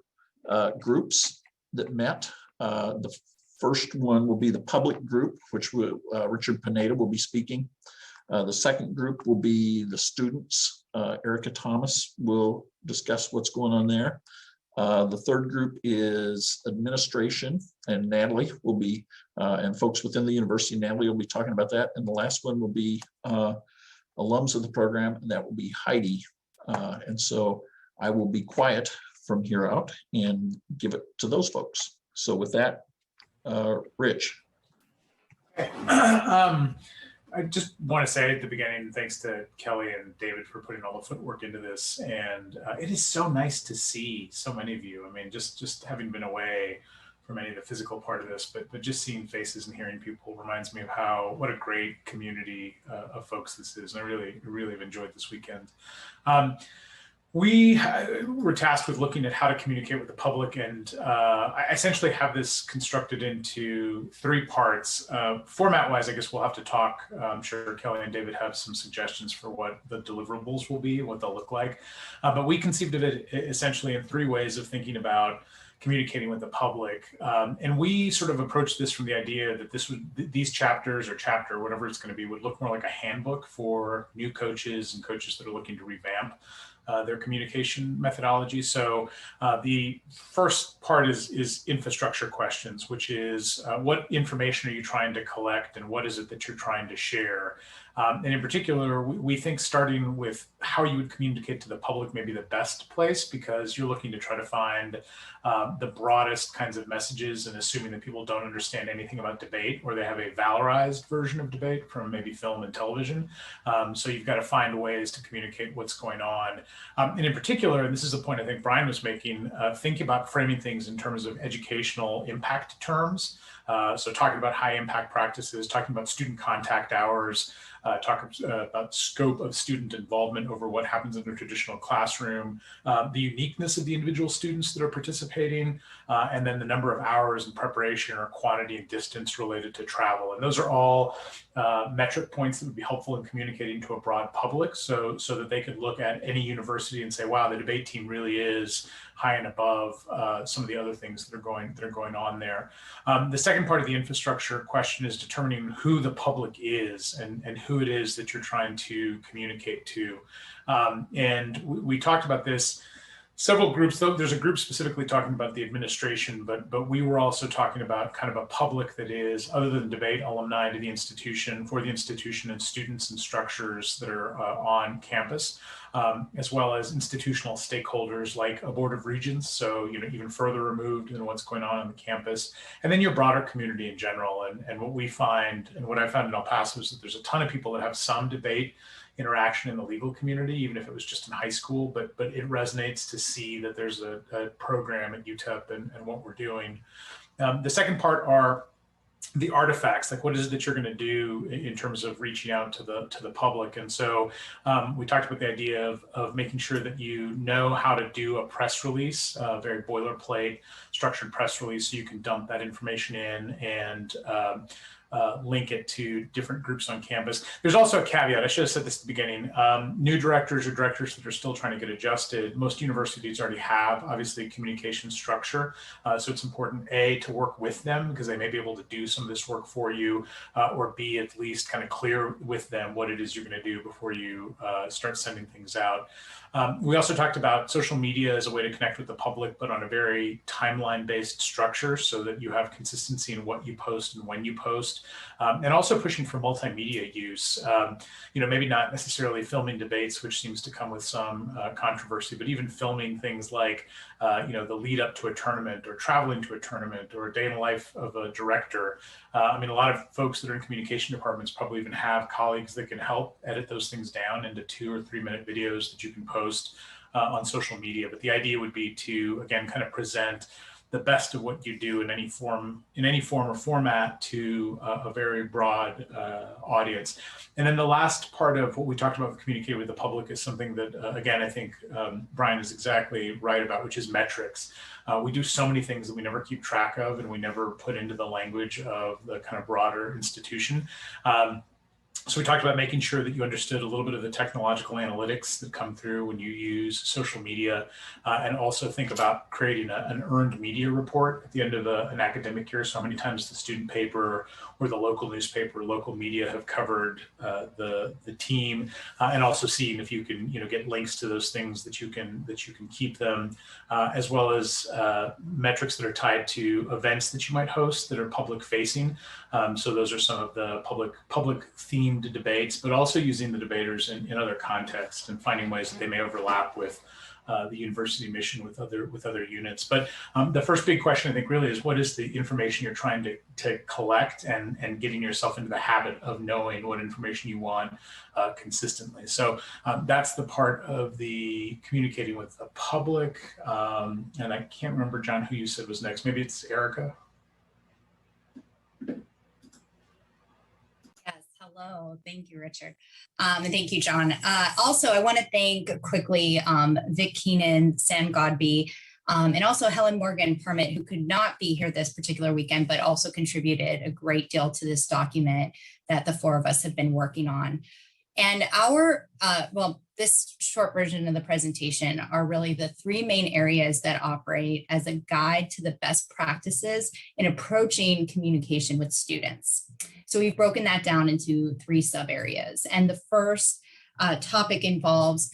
groups that met. The first one will be the public group, which Richard Pineda will be speaking. The second group will be the students. Erica Thomas will discuss what's going on there. The third group is administration, and Natalie will be, and folks within the university, Natalie will be talking about that. And the last one will be alums of the program, and that will be Heidi. And so I will be quiet from here out and give it to those folks. So with that, Rich. Okay. I just want to say at the beginning, thanks to Kelly and David for putting all the footwork into this. And it is so nice to see so many of you. I mean, just having been away from any of the physical part of this, but just seeing faces and hearing people reminds me of what a great community of folks this is. And I really have enjoyed this weekend. We were tasked with looking at how to communicate with the public, and I essentially have this constructed into 3 parts. Format-wise, I guess we'll have to talk. I'm sure Kelly and David have some suggestions for what the deliverables will be, what they'll look like. But we conceived of it essentially in 3 ways of thinking about communicating with the public. And we sort of approached this from the idea that these chapters or chapter, whatever it's going to be, would look more like a handbook for new coaches and coaches that are looking to revamp their communication methodology. So the first part is infrastructure questions, which is what information are you trying to collect and what is it that you're trying to share? And in particular, we think starting with how you would communicate to the public may be the best place, because you're looking to try to find the broadest kinds of messages, and assuming that people don't understand anything about debate, or they have a valorized version of debate from maybe film and television. So you've got to find ways to communicate what's going on. And in particular, and this is the point I think Brian was making, think about framing things in terms of educational impact terms. So talking about high impact practices, talking about student contact hours, talking about scope of student involvement over what happens in a traditional classroom, the uniqueness of the individual students that are participating, and then the number of hours in preparation or quantity and distance related to travel. And those are all metric points that would be helpful in communicating to a broad public, so that they could look at any university and say, wow, the debate team really is high and above some of the other things that are going on there. The second part of the infrastructure question is determining who the public is and who it is that you're trying to communicate to. And we talked about this several groups, though. There's a group specifically talking about the administration, but we were also talking about kind of a public that is, other than debate, alumni to the institution, for the institution, and students and structures that are on campus, as well as institutional stakeholders like a board of regents, so even further removed than what's going on the campus, and then your broader community in general. And what we find, and what I found in El Paso, is that there's a ton of people that have some debate interaction in the legal community, even if it was just in high school, but it resonates to see that there's a program at UTEP and what we're doing. The second part are the artifacts, like what is it that you're going to do in terms of reaching out to the public. And so we talked about the idea of making sure that you know how to do a press release, a very boilerplate structured press release, so you can dump that information in and link it to different groups on campus. There's also a caveat. I should have said this at the beginning. New directors or directors that are still trying to get adjusted, most universities already have, obviously, a communication structure. So it's important, A, to work with them because they may be able to do some of this work for you, or B, at least kind of clear with them what it is you're going to do before you start sending things out. We also talked about social media as a way to connect with the public, but on a very timeline-based structure so that you have consistency in what you post and when you post, and also pushing for multimedia use. Maybe not necessarily filming debates, which seems to come with some controversy, but even filming things like, the lead up to a tournament or traveling to a tournament or a day in the life of a director. A lot of folks that are in communication departments probably even have colleagues that can help edit those things down into 2 or 3 minute videos that you can post on social media. But the idea would be to, again, kind of present the best of what you do in any form or format to a very broad audience. And then the last part of what we talked about with communicating with the public is something that, again, I think Brian is exactly right about, which is metrics. We do so many things that we never keep track of and we never put into the language of the kind of broader institution. So we talked about making sure that you understood a little bit of the technological analytics that come through when you use social media, and also think about creating an earned media report at the end of an academic year. So how many times the student paper or the local newspaper, local media have covered the team, and also seeing if you can get links to those things that you can keep them, as well as metrics that are tied to events that you might host that are public facing. So those are some of the public themed debates, but also using the debaters in other contexts and finding ways that they may overlap with the university mission with other units. But the first big question, I think, really is what is the information you're trying to collect and getting yourself into the habit of knowing what information you want consistently. So that's the part of the communicating with the public. And I can't remember, John, who you said was next. Maybe it's Erica. Hello, thank you, Richard. And thank you, John. Also, I want to thank quickly Vic Keenan, Sam Godby, and also Helen Morgan Permit, who could not be here this particular weekend, but also contributed a great deal to this document that the 4 of us have been working on. And this short version of the presentation are really the 3 main areas that operate as a guide to the best practices in approaching communication with students. So we've broken that down into 3 sub areas. And the first topic involves,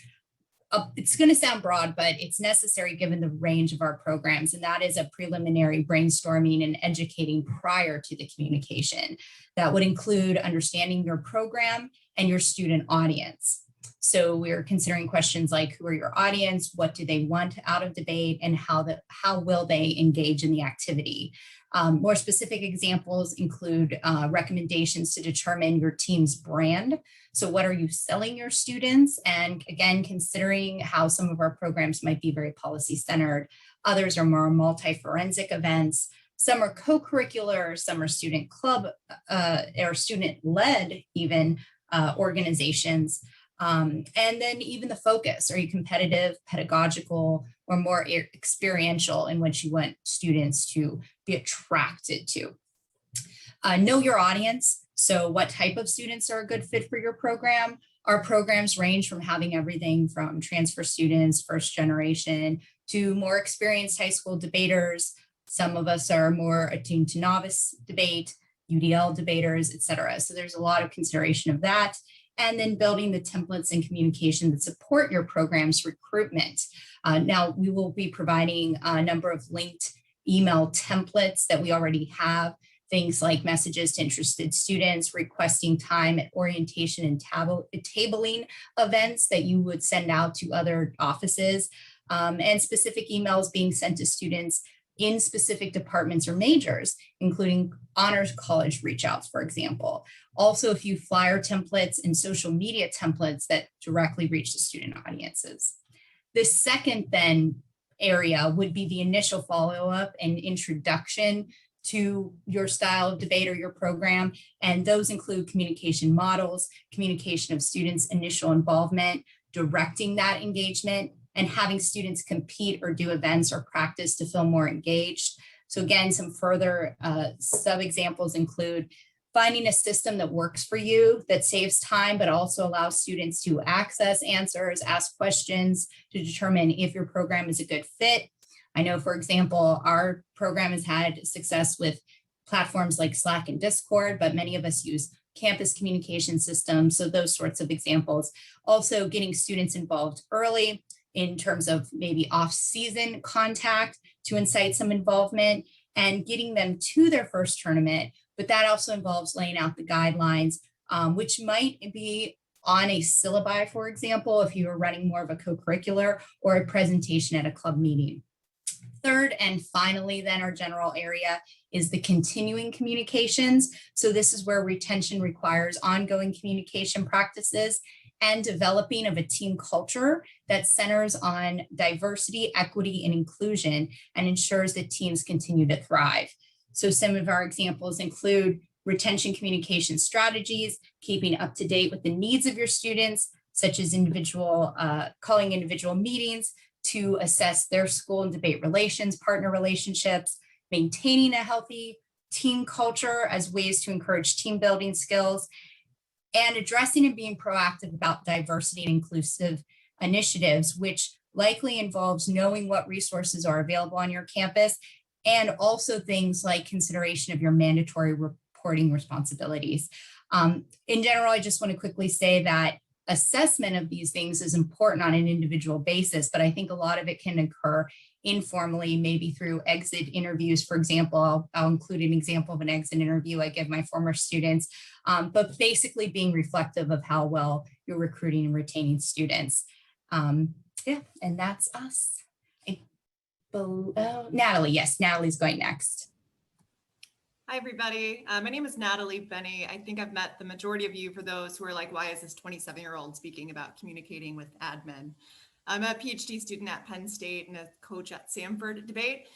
it's going to sound broad, but it's necessary given the range of our programs. And that is a preliminary brainstorming and educating prior to the communication. That would include understanding your program and your student audience. So we're considering questions like, who are your audience? What do they want out of debate? And how will they engage in the activity? More specific examples include recommendations to determine your team's brand. So what are you selling your students? And again, considering how some of our programs might be very policy centered. Others are more multi-forensic events. Some are co-curricular, some are student club or student-led even organizations. And then even the focus, are you competitive, pedagogical, or more experiential in which you want students to be attracted to? Know your audience. So what type of students are a good fit for your program? Our programs range from having everything from transfer students, first generation, to more experienced high school debaters. Some of us are more attuned to novice debate, UDL debaters, et cetera. So there's a lot of consideration of that. and then building the templates and communication that support your program's recruitment. Now, we will be providing a number of linked email templates that we already have, things like messages to interested students, requesting time at orientation and tabling events that you would send out to other offices, and specific emails being sent to students in specific departments or majors, including honors college reach outs, for example. Also, a few flyer templates and social media templates that directly reach the student audiences. The second then area would be the initial follow-up and introduction to your style of debate or your program. And those include communication models, communication of students' initial involvement, directing that engagement, and having students compete or do events or practice to feel more engaged. So again, some further sub-examples include finding a system that works for you, that saves time, but also allows students to access answers, ask questions to determine if your program is a good fit. I know, for example, our program has had success with platforms like Slack and Discord, but many of us use campus communication systems. So those sorts of examples. Also getting students involved early in terms of maybe off-season contact to incite some involvement and getting them to their first tournament. But that also involves laying out the guidelines, which might be on a syllabi, for example, if you are running more of a co-curricular or a presentation at a club meeting. Third, and finally, then our general area is the continuing communications. So this is where retention requires ongoing communication practices and developing of a team culture that centers on diversity, equity, and inclusion and ensures that teams continue to thrive. So some of our examples include retention communication strategies, keeping up to date with the needs of your students, such as calling individual meetings to assess their school and debate relations, partner relationships, maintaining a healthy team culture as ways to encourage team building skills, and addressing and being proactive about diversity and inclusive initiatives, which likely involves knowing what resources are available on your campus, and also things like consideration of your mandatory reporting responsibilities. In general, I just want to quickly say that assessment of these things is important on an individual basis, but I think a lot of it can occur informally, maybe through exit interviews. For example, I'll include an example of an exit interview I give my former students, but basically being reflective of how well you're recruiting and retaining students. Yeah, and that's us. Natalie, yes, Natalie's going next. Hi, everybody. My name is Natalie Benny. I think I've met the majority of you for those who are like, why is this 27-year-old speaking about communicating with admin? I'm a PhD student at Penn State and a coach at Samford Debate.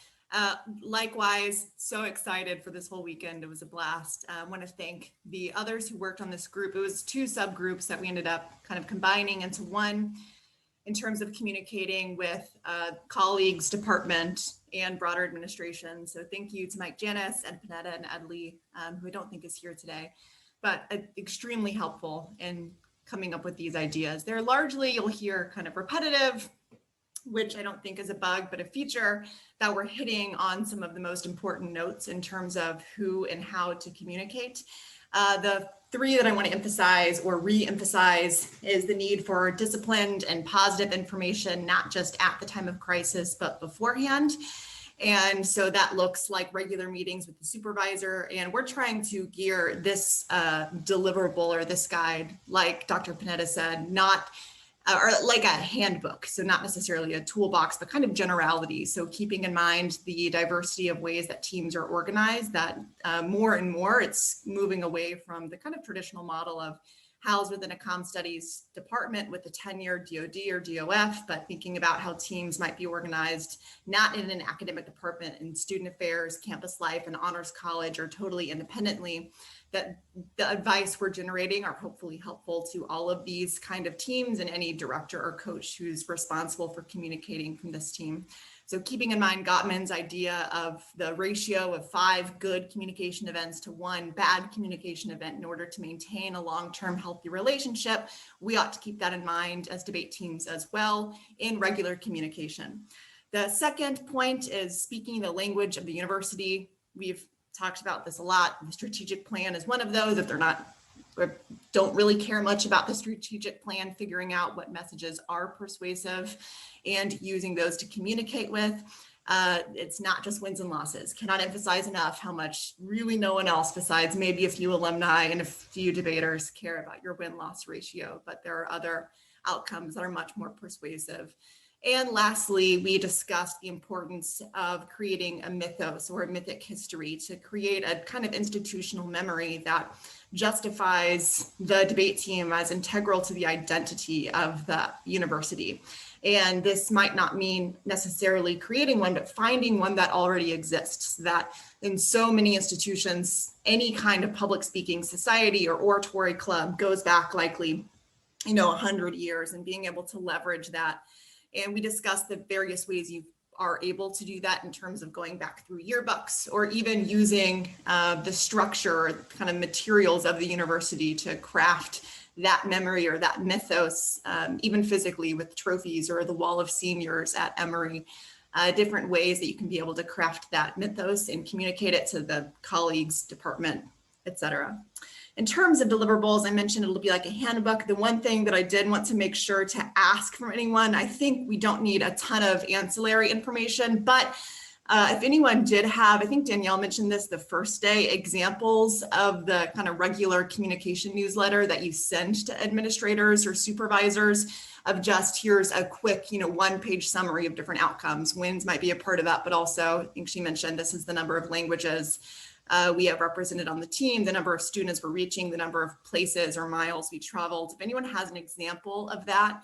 Likewise, so excited for this whole weekend. It was a blast. I want to thank the others who worked on this group. It was two subgroups that we ended up kind of combining into one in terms of communicating with colleagues, department, and broader administration. So thank you to Mike Janis, Ed Panetta, and Ed Lee, who I don't think is here today, but extremely helpful in coming up with these ideas. They're largely, you'll hear, kind of repetitive, which I don't think is a bug, but a feature that we're hitting on some of the most important notes in terms of who and how to communicate. The three that I want to emphasize or re-emphasize is the need for disciplined and positive information, not just at the time of crisis, but beforehand. And so that looks like regular meetings with the supervisor. And we're trying to gear this deliverable or this guide, like Dr. Panetta said, not or like a handbook. So not necessarily a toolbox, but kind of generality. So keeping in mind the diversity of ways that teams are organized, that more and more it's moving away from the kind of traditional model of housed within a comm studies department with a tenure DOD or DOF, but thinking about how teams might be organized, not in an academic department, in student affairs, campus life, and honors college, or totally independently, that the advice we're generating are hopefully helpful to all of these kind of teams and any director or coach who's responsible for communicating from this team. So keeping in mind Gottman's idea of the ratio of 5 good communication events to 1 bad communication event in order to maintain a long-term healthy relationship, we ought to keep that in mind as debate teams as well in regular communication. The second point is speaking the language of the university. We've talked about this a lot. The strategic plan is one of those. If they're not don't really care much about the strategic plan, figuring out what messages are persuasive and using those to communicate with. It's not just wins and losses. Cannot emphasize enough how much really no one else besides maybe a few alumni and a few debaters care about your win-loss ratio, but there are other outcomes that are much more persuasive. And lastly, we discussed the importance of creating a mythos or a mythic history to create a kind of institutional memory that justifies the debate team as integral to the identity of the university. And this might not mean necessarily creating one, but finding one that already exists, that in so many institutions, any kind of public speaking society or oratory club goes back likely, 100 years, and being able to leverage that. And we discussed the various ways you are able to do that in terms of going back through yearbooks or even using the structure, kind of materials of the university to craft that memory or that mythos, even physically with trophies or the Wall of Seniors at Emory, different ways that you can be able to craft that mythos and communicate it to the colleagues, department, etc. In terms of deliverables, I mentioned it'll be like a handbook. The one thing that I did want to make sure to ask from anyone, I think we don't need a ton of ancillary information, but if anyone did have, I think Danielle mentioned this the first day, examples of the kind of regular communication newsletter that you send to administrators or supervisors of just here's a quick, one-page summary of different outcomes. Wins might be a part of that, but also I think she mentioned this is the number of languages we have represented on the team, the number of students we're reaching, the number of places or miles we traveled. If anyone has an example of that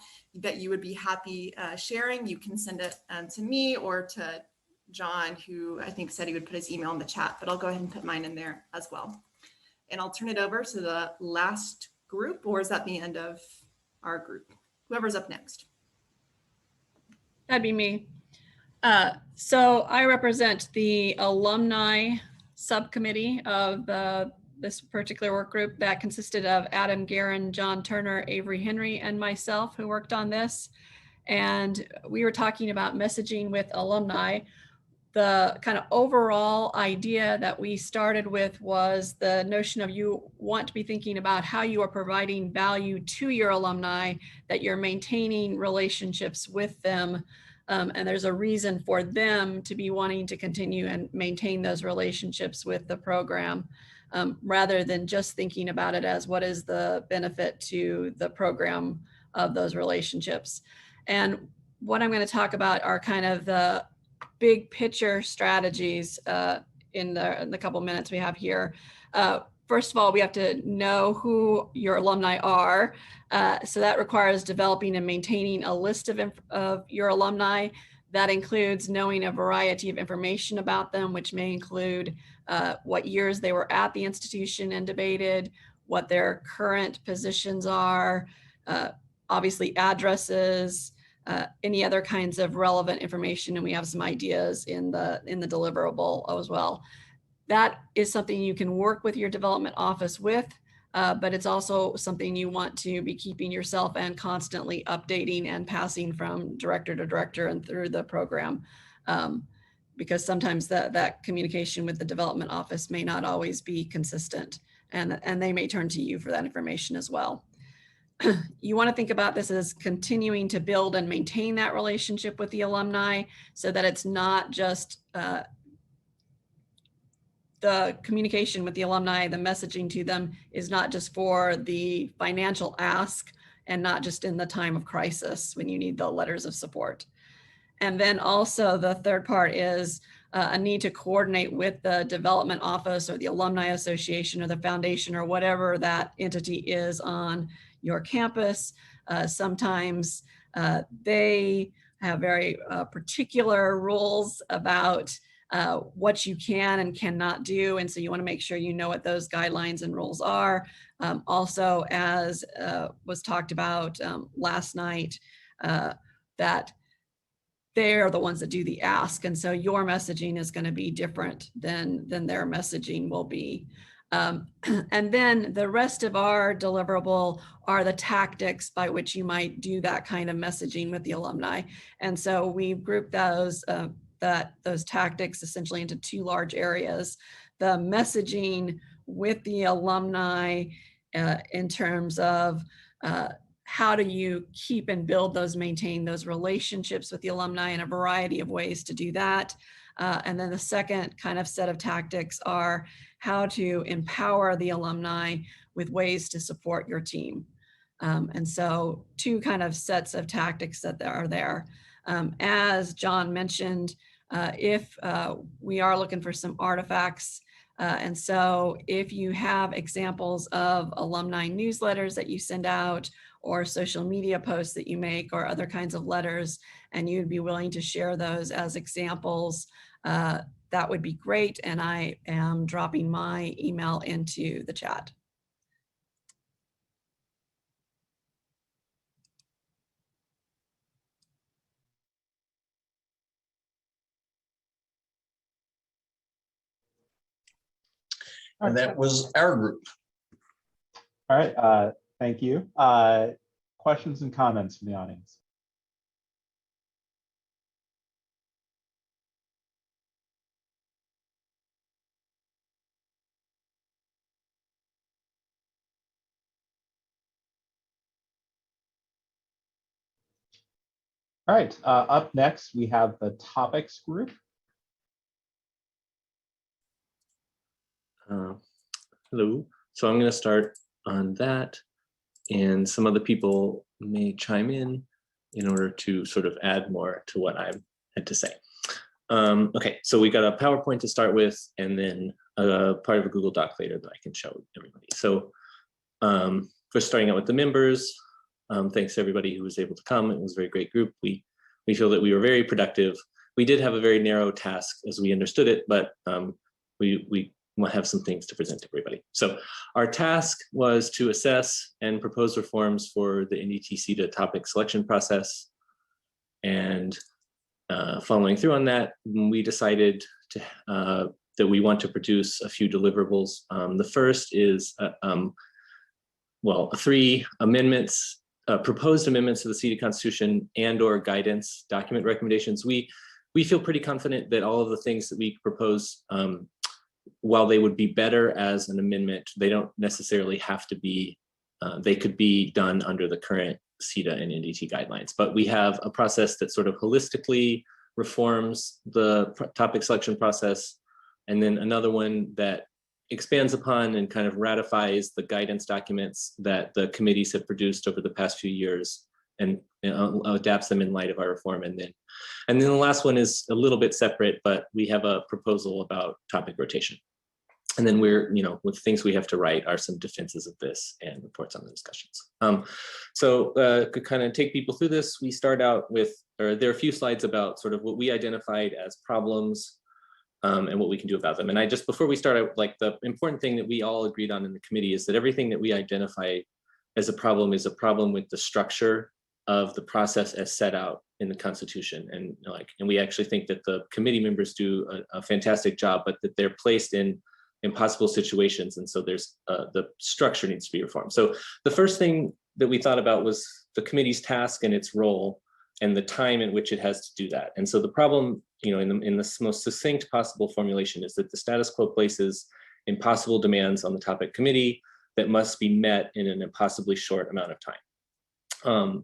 you would be happy sharing, you can send it to me or to John, who I think said he would put his email in the chat, but I'll go ahead and put mine in there as well. And I'll turn it over to the last group, or is that the end of our group? Whoever's up next. That'd be me. So I represent the alumni subcommittee of this particular work group that consisted of Adam Guerin, John Turner, Avery Henry, and myself who worked on this. And we were talking about messaging with alumni. The kind of overall idea that we started with was the notion of you want to be thinking about how you are providing value to your alumni, that you're maintaining relationships with them. And there's a reason for them to be wanting to continue and maintain those relationships with the program, rather than just thinking about it as what is the benefit to the program of those relationships. And what I'm going to talk about are kind of the big picture strategies in the couple minutes we have here. First of all, we have to know who your alumni are. So that requires developing and maintaining a list of your alumni. That includes knowing a variety of information about them, which may include what years they were at the institution and debated, what their current positions are, obviously addresses, any other kinds of relevant information, and we have some ideas in the deliverable as well. That is something you can work with your development office with, but it's also something you want to be keeping yourself and constantly updating and passing from director to director and through the program, because sometimes that communication with the development office may not always be consistent, and they may turn to you for that information as well. You want to think about this as continuing to build and maintain that relationship with the alumni so that it's not just the communication with the alumni, the messaging to them is not just for the financial ask and not just in the time of crisis when you need the letters of support. And then also the third part is a need to coordinate with the development office or the alumni association or the foundation or whatever that entity is on your campus. Sometimes they have very particular rules about what you can and cannot do. And so you want to make sure you know what those guidelines and rules are. Also, as was talked about last night, that they're the ones that do the ask. And so your messaging is going to be different than their messaging will be. And then the rest of our deliverable are the tactics by which you might do that kind of messaging with the alumni. And so we've grouped those tactics essentially into two large areas: the messaging with the alumni in terms of how do you keep and maintain those relationships with the alumni, in a variety of ways to do that. And then the second kind of set of tactics are how to empower the alumni with ways to support your team. And so two kind of sets of tactics that are there. As John mentioned, if we are looking for some artifacts, and so if you have examples of alumni newsletters that you send out, or social media posts that you make, or other kinds of letters, and you'd be willing to share those as examples, that would be great. And I am dropping my email into the chat. And that was our group. All right, thank you. Questions and comments from the audience? All right, up next, we have the topics group. Hello. So I'm going to start on that, and some other people may chime in order to sort of add more to what I had to say. Okay, so we got a PowerPoint to start with, and then a part of a Google Doc later that I can show everybody. So first, starting out with the members, thanks to everybody who was able to come. It was a very great group. We feel that we were very productive. We did have a very narrow task as we understood it, but we want to have some things to present to everybody. So our task was to assess and propose reforms for the NDT CETA topic selection process. And following through on that, we decided to, that we want to produce a few deliverables. The first is, well, 3 amendments, proposed amendments to the CETA Constitution and/or guidance document recommendations. We feel pretty confident that all of the things that we propose, while they would be better as an amendment, they don't necessarily have to be, they could be done under the current CETA and NDT guidelines. But we have a process that sort of holistically reforms the topic selection process, and then another one that expands upon and kind of ratifies the guidance documents that the committees have produced over the past few years, and adapts them in light of our reform. And then the last one is a little bit separate, but we have a proposal about topic rotation. And then we're, with things we have to write are some defenses of this and reports on the discussions. So could kind of take people through this. We start out with, or there are a few slides about sort of what we identified as problems and what we can do about them. And I just, before we start out, like the important thing that we all agreed on in the committee is that everything that we identify as a problem is a problem with the structure of the process as set out in the Constitution. And we actually think that the committee members do a fantastic job, but that they're placed in impossible situations. And so there's the structure needs to be reformed. So the first thing that we thought about was the committee's task and its role and the time in which it has to do that. And so the problem, in the most succinct possible formulation is that the status quo places impossible demands on the topic committee that must be met in an impossibly short amount of time.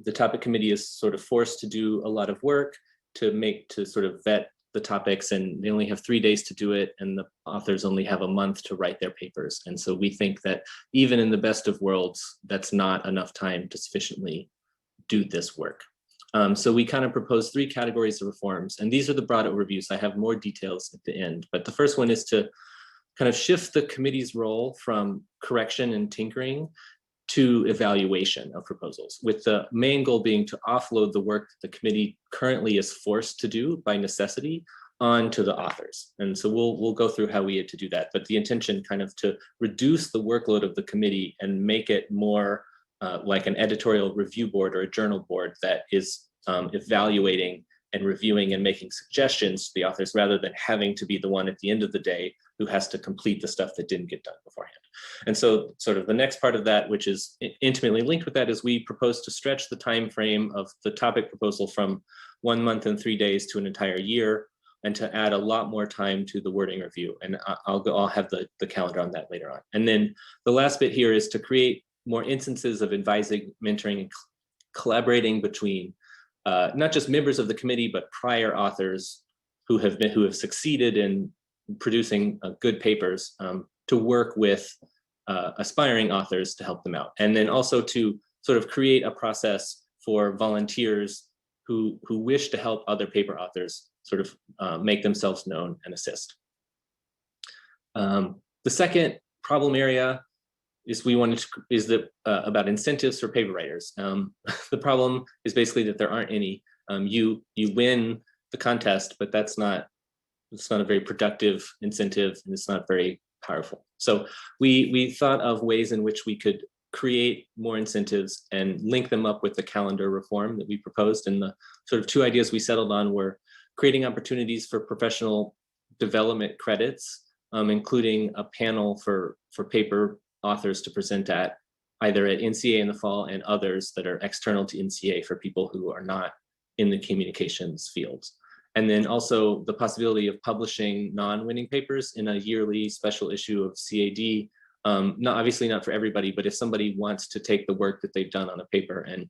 The topic committee is sort of forced to do a lot of work to sort of vet the topics, and they only have 3 days to do it, and the authors only have a month to write their papers. And so we think that even in the best of worlds, that's not enough time to sufficiently do this work. So we kind of propose 3 categories of reforms, and these are the broad overviews. I have more details at the end, but the first one is to kind of shift the committee's role from correction and tinkering to evaluation of proposals, with the main goal being to offload the work the committee currently is forced to do by necessity onto the authors. And so we'll go through how we had to do that, but the intention kind of to reduce the workload of the committee and make it more like an editorial review board or a journal board that is evaluating and reviewing and making suggestions to the authors, rather than having to be the one at the end of the day who has to complete the stuff that didn't get done beforehand. And so sort of the next part of that, which is intimately linked with that, is we propose to stretch the time frame of the topic proposal from 1 month and 3 days to an entire year, and to add a lot more time to the wording review. And I'll have the calendar on that later on. And then the last bit here is to create more instances of advising, mentoring, and collaborating between not just members of the committee, but prior authors who have succeeded in producing good papers, to work with aspiring authors to help them out. And then also to sort of create a process for volunteers who wish to help other paper authors sort of make themselves known and assist. The second problem area is about incentives for paper writers. The problem is basically that there aren't any. You win the contest, but it's not a very productive incentive, and it's not very powerful. So we thought of ways in which we could create more incentives and link them up with the calendar reform that we proposed. And the sort of two ideas we settled on were creating opportunities for professional development credits, including a panel for paper authors to present at, either at NCA in the fall and others that are external to NCA for people who are not in the communications fields. And then also the possibility of publishing non-winning papers in a yearly special issue of CAD. Obviously not for everybody, but if somebody wants to take the work that they've done on a paper and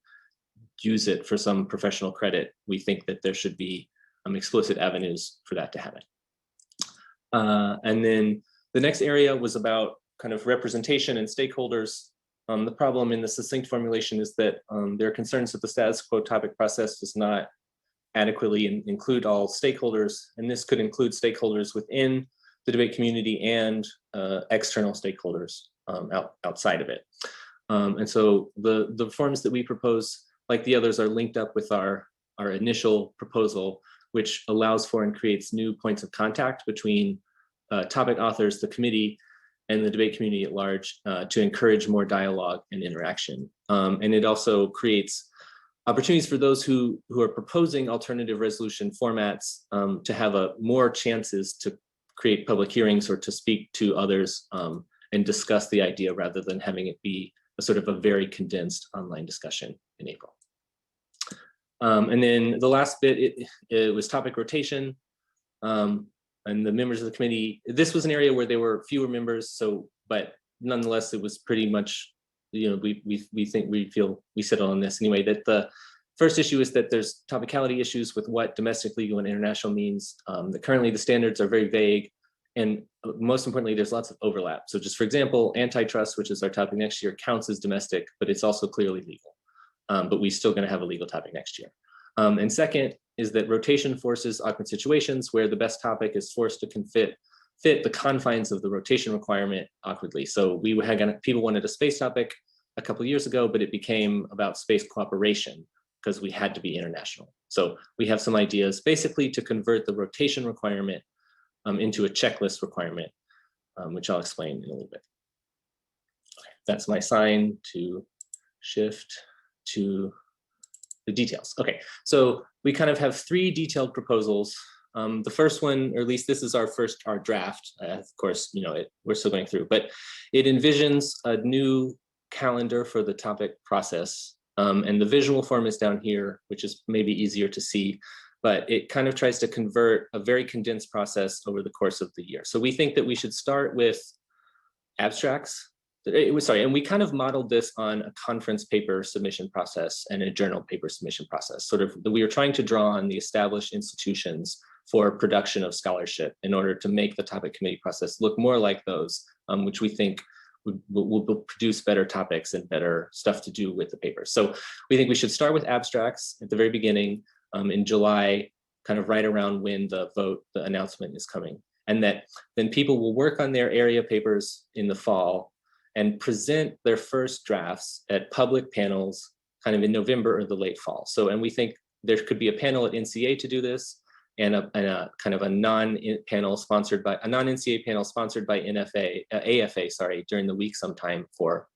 use it for some professional credit, we think that there should be explicit avenues for that to happen. And then the next area was about kind of representation and stakeholders. The problem in the succinct formulation is that there are concerns that the status quo topic process does not adequately include all stakeholders, and this could include stakeholders within the debate community and external stakeholders outside of it. And so the forms that we propose, like the others, are linked up with our initial proposal, which allows for and creates new points of contact between topic authors, the committee, and the debate community at large to encourage more dialogue and interaction. And it also creates opportunities for those who are proposing alternative resolution formats to have more chances to create public hearings or to speak to others and discuss the idea rather than having it be a sort of a very condensed online discussion in April. And then the last bit, it was topic rotation. And the members of the committee, this was an area where there were fewer members, but nonetheless, it was pretty much, we settled on this anyway, that the first issue is that there's topicality issues with what domestic, legal, and international means. Currently, the standards are very vague, and most importantly, there's lots of overlap. So just for example, antitrust, which is our topic next year, counts as domestic, but it's also clearly legal. But we're still going to have a legal topic next year. And second is that rotation forces awkward situations where the best topic is forced to fit the confines of the rotation requirement awkwardly. So people wanted a space topic a couple of years ago, but it became about space cooperation because we had to be international. So we have some ideas basically to convert the rotation requirement into a checklist requirement, which I'll explain in a little bit. Okay, that's my sign to shift to the details. Okay, so we kind of have three detailed proposals. The first one, or at least this is our draft. Of course, we're still going through, but it envisions a new calendar for the topic process. And the visual form is down here, which is maybe easier to see, but it kind of tries to convert a very condensed process over the course of the year. So we think that we should start with abstracts. And we kind of modeled this on a conference paper submission process and a journal paper submission process. We were trying to draw on the established institutions for production of scholarship in order to make the topic committee process look more like those, which we think will produce better topics and better stuff to do with the paper. So we think we should start with abstracts at the very beginning in July, kind of right around when the announcement is coming. And that then people will work on their area papers in the fall and present their first drafts at public panels kind of in November or the late fall. And we think there could be a panel at NCA to do this, and a kind of a non-NCA panel sponsored by AFA, during the week sometime for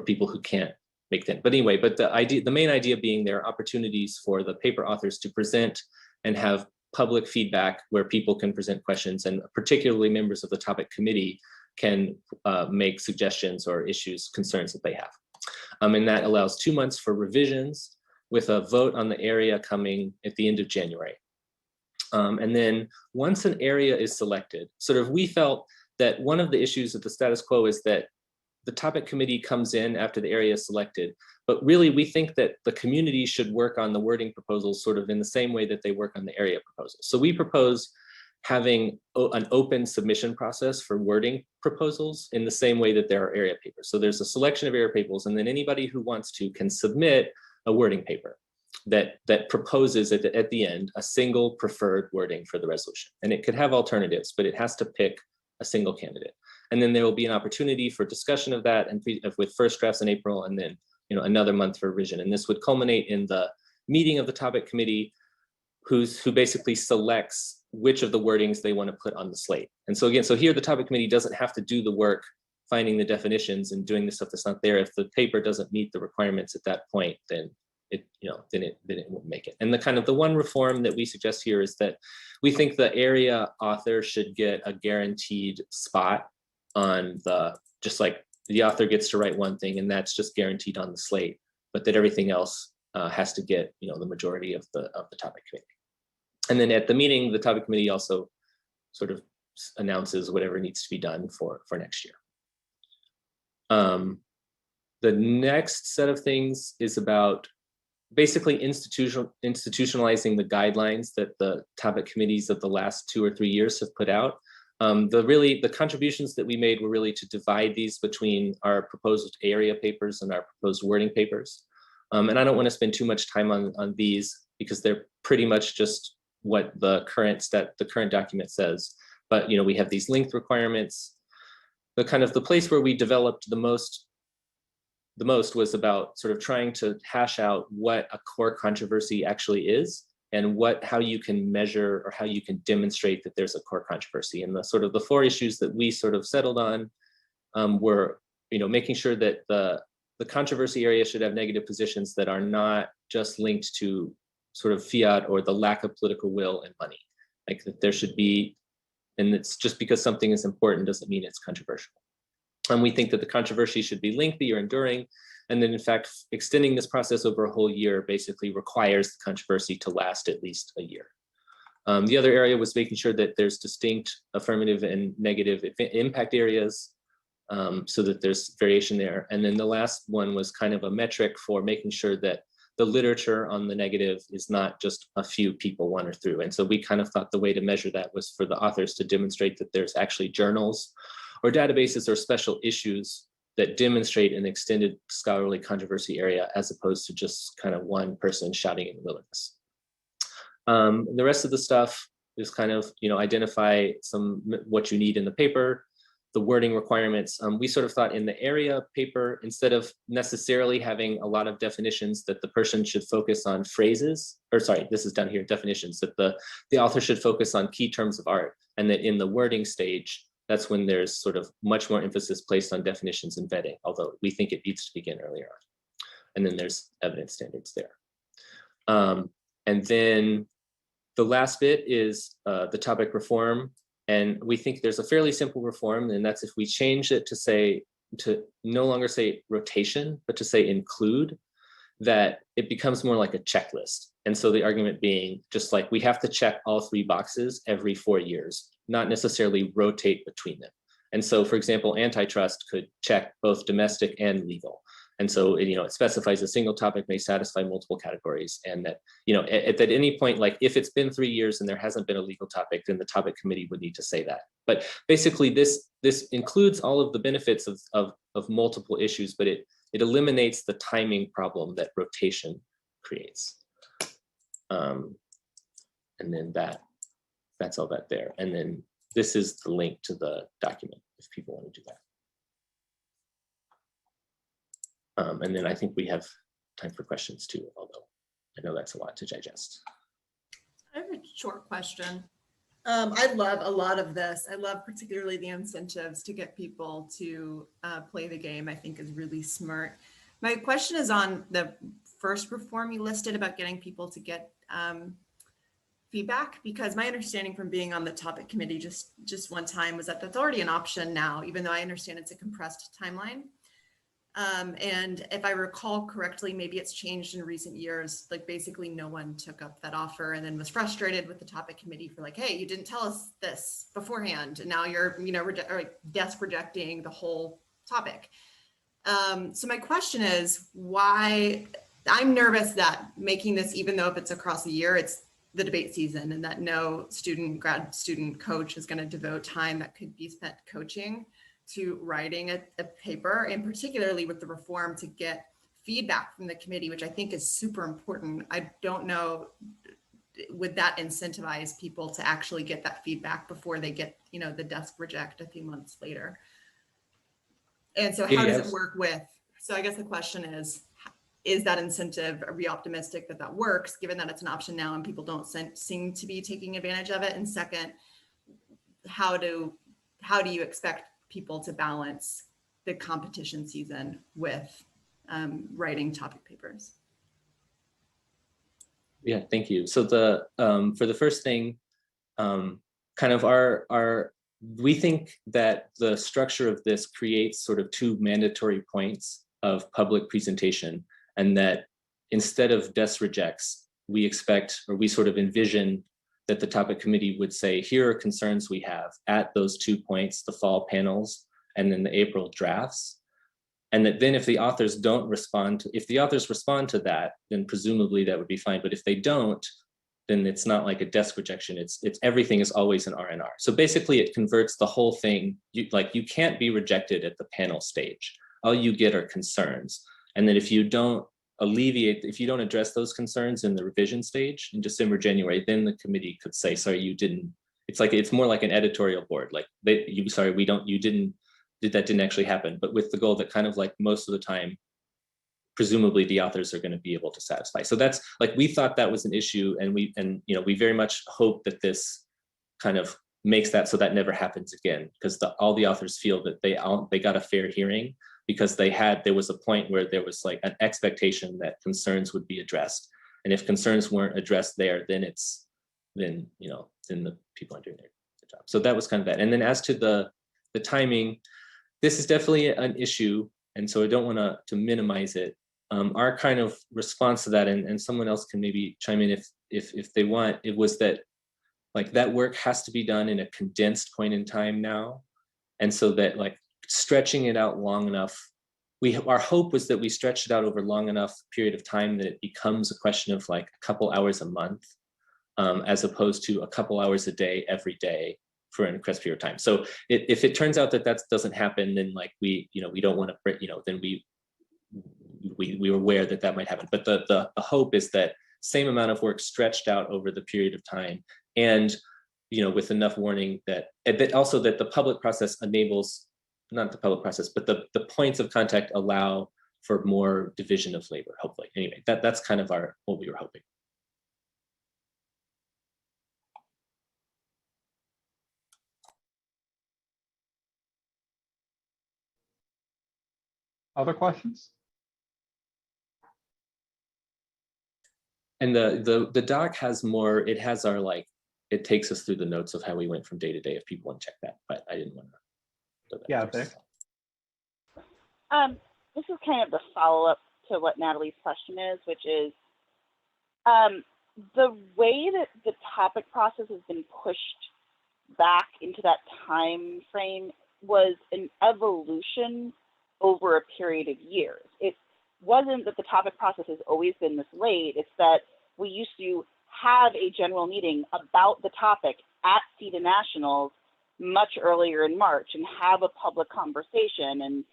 people who can't make that. But anyway, the main idea being there are opportunities for the paper authors to present and have public feedback where people can present questions, and particularly members of the topic committee can make suggestions or concerns that they have. And that allows 2 months for revisions with a vote on the area coming at the end of January. And then once an area is selected, sort of we felt that one of the issues of the status quo is that the topic committee comes in after the area is selected, but really we think that the community should work on the wording proposals sort of in the same way that they work on the area proposals. So we propose having an open submission process for wording proposals in the same way that there are area papers. So there's a selection of area papers, and then anybody who wants to can submit a wording paper that proposes at the end a single preferred wording for the resolution. And it could have alternatives, but it has to pick a single candidate. And then there will be an opportunity for discussion of that and with first drafts in April, and then another month for revision. And this would culminate in the meeting of the topic committee, who basically selects which of the wordings they want to put on the slate. And so again, so here the topic committee doesn't have to do the work finding the definitions and doing the stuff that's not there. If the paper doesn't meet the requirements at that point, then it won't make it. And the one reform that we suggest here is that we think the area author should get a guaranteed spot on just like the author gets to write one thing and that's just guaranteed on the slate, but that everything else has to get the majority of the topic committee. And then at the meeting, the topic committee also sort of announces whatever needs to be done for next year. The next set of things is about basically institutionalizing the guidelines that the topic committees of the last 2 or 3 years have put out. The contributions that we made were really to divide these between our proposed area papers and our proposed wording papers. And I don't want to spend too much time on these because they're pretty much just what the current document says. But we have these length requirements. The place where we developed the most was about sort of trying to hash out what a core controversy actually is and how you can measure or how you can demonstrate that there's a core controversy. And the 4 issues that we sort of settled on were making sure that the controversy area should have negative positions that are not just linked to sort of fiat or the lack of political will and money. Like that there should be, and it's just because something is important doesn't mean it's controversial. And we think that the controversy should be lengthy or enduring. And then in fact, extending this process over a whole year basically requires the controversy to last at least a year. The other area was making sure that there's distinct affirmative and negative impact areas so that there's variation there. And then the last one was kind of a metric for making sure that the literature on the negative is not just a few people wander through. And so we kind of thought the way to measure that was for the authors to demonstrate that there's actually journals or databases or special issues that demonstrate an extended scholarly controversy area as opposed to just kind of one person shouting in the wilderness. The rest of the stuff is kind of, identify what you need in the paper, the wording requirements. We sort of thought in the area paper, instead of necessarily having a lot of definitions, that the person should focus on phrases, or sorry, this is down here, definitions, that the author should focus on key terms of art, and that in the wording stage, that's when there's sort of much more emphasis placed on definitions and vetting, although we think it needs to begin earlier on. And then there's evidence standards there. And then the last bit is the topic reform. And we think there's a fairly simple reform, and that's if we change it to no longer say rotation, but to say include, that it becomes more like a checklist. And so the argument being just like we have to check all 3 boxes every 4 years, not necessarily rotate between them. And so, for example, antitrust could check both domestic and legal. And so, it specifies a single topic may satisfy multiple categories, and that, at any point, like if it's been 3 years and there hasn't been a legal topic, then the topic committee would need to say that. But basically, this includes all of the benefits of multiple issues, but it eliminates the timing problem that rotation creates. And then that's all that there. And then this is the link to the document if people want to do that. And then I think we have time for questions too, although I know that's a lot to digest. I have a short question. I love a lot of this. I love particularly the incentives to get people to play the game, I think is really smart. My question is on the first reform you listed about getting people to get feedback, because my understanding from being on the topic committee just one time was that that's already an option now, even though I understand it's a compressed timeline. And if I recall correctly, maybe it's changed in recent years, like basically no one took up that offer and then was frustrated with the topic committee for like, hey, you didn't tell us this beforehand. And now you're, desk rejecting the whole topic. So my question is why I'm nervous that making this, even though if it's across the year, it's the debate season and that no grad student coach is going to devote time that could be spent coaching to writing a paper, and particularly with the reform to get feedback from the committee, which I think is super important. I don't know, would that incentivize people to actually get that feedback before they get, the desk reject a few months later? And so how does it work with, so I guess the question is that incentive, are we optimistic that that works, given that it's an option now and people don't seem to be taking advantage of it? And second, how do you expect people to balance the competition season with writing topic papers? Yeah, thank you. So for the first thing, kind of we think that the structure of this creates sort of two mandatory points of public presentation, and that instead of desk rejects, we expect, or we sort of envision that the topic committee would say, here are concerns we have at those 2 points, the fall panels and then the April drafts. And that then if the authors respond to that, then presumably that would be fine. But if they don't, then it's not like a desk rejection. It's everything is always an R&R. So basically it converts the whole thing. You can't be rejected at the panel stage. All you get are concerns. And then if you don't address those concerns in the revision stage in December, January, then the committee could say, sorry, you didn't. It's more like an editorial board. Like that didn't actually happen. But with the goal that kind of like most of the time, presumably the authors are going to be able to satisfy. So that's like, we thought that was an issue, and we very much hope that this kind of makes that so that never happens again, because all the authors feel that they got a fair hearing, because there was a point where there was like an expectation that concerns would be addressed. And if concerns weren't addressed there, then the people aren't doing their job. So that was kind of that. And then as to the timing, this is definitely an issue. And so I don't want to minimize it. Our kind of response to that, and someone else can maybe chime in if they want, it was that like that work has to be done in a condensed point in time now. And so that like stretching it out long enough, our hope was that we stretched it out over long enough period of time that it becomes a question of like a couple hours a month, as opposed to a couple hours a day, every day for an increased period of time. So if it turns out that doesn't happen, then like we don't want to, then we were aware that might happen. But the hope is that same amount of work stretched out over the period of time, and with enough warning that also that the public process enables, not the public process, but the points of contact allow for more division of labor, hopefully. Anyway, that's kind of what we were hoping. Other questions? And the doc has more, it has our like, it takes us through the notes of how we went from day to day if people want to check that, but I didn't want to. Yeah, Vic. This is kind of the follow-up to what Natalie's question is, which is the way that the topic process has been pushed back into that time frame was an evolution over a period of years. It wasn't that the topic process has always been this late, it's that we used to have a general meeting about the topic at CETA Nationals much earlier in March and have a public conversation. And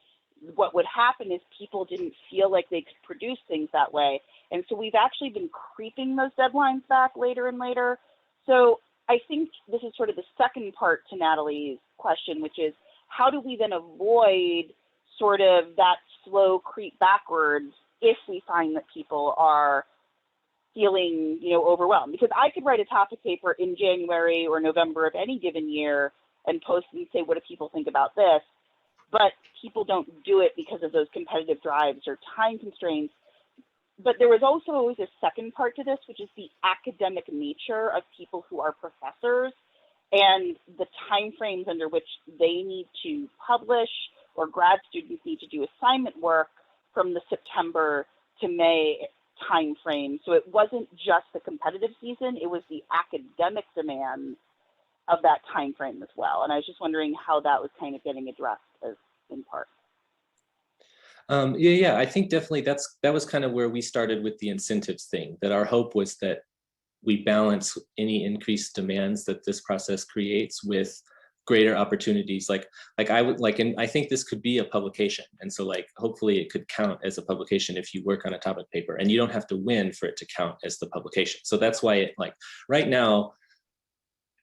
what would happen is people didn't feel like they could produce things that way. And so we've actually been creeping those deadlines back later and later. So I think this is sort of the second part to Natalie's question, which is how do we then avoid sort of that slow creep backwards if we find that people are feeling, overwhelmed? Because I could write a topic paper in January or November of any given year and post and say, what do people think about this? But people don't do it because of those competitive drives or time constraints. But there was also always a second part to this, which is the academic nature of people who are professors and the timeframes under which they need to publish or grad students need to do assignment work from the September to May timeframe. So it wasn't just the competitive season, it was the academic demands of that timeframe as well. And I was just wondering how that was kind of getting addressed as in part. Yeah, I think definitely that was kind of where we started with the incentives thing, that our hope was that we balance any increased demands that this process creates with greater opportunities. Like I would like, and I think this could be a publication. And so like, hopefully it could count as a publication if you work on a topic paper, and you don't have to win for it to count as the publication. So that's why it, like right now,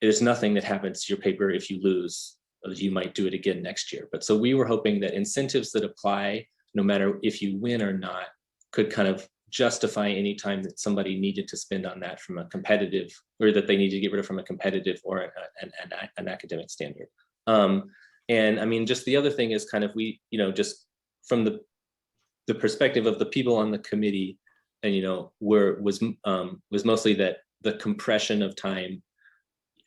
there's nothing that happens to your paper if you lose, you might do it again next year. But so we were hoping that incentives that apply, no matter if you win or not, could kind of justify any time that somebody needed to spend on that from a competitive, or that they need to get rid of from a competitive or an academic standard. And I mean, just the other thing is kind of, we, you know, just from the perspective of the people on the committee, and, you know, was mostly that the compression of time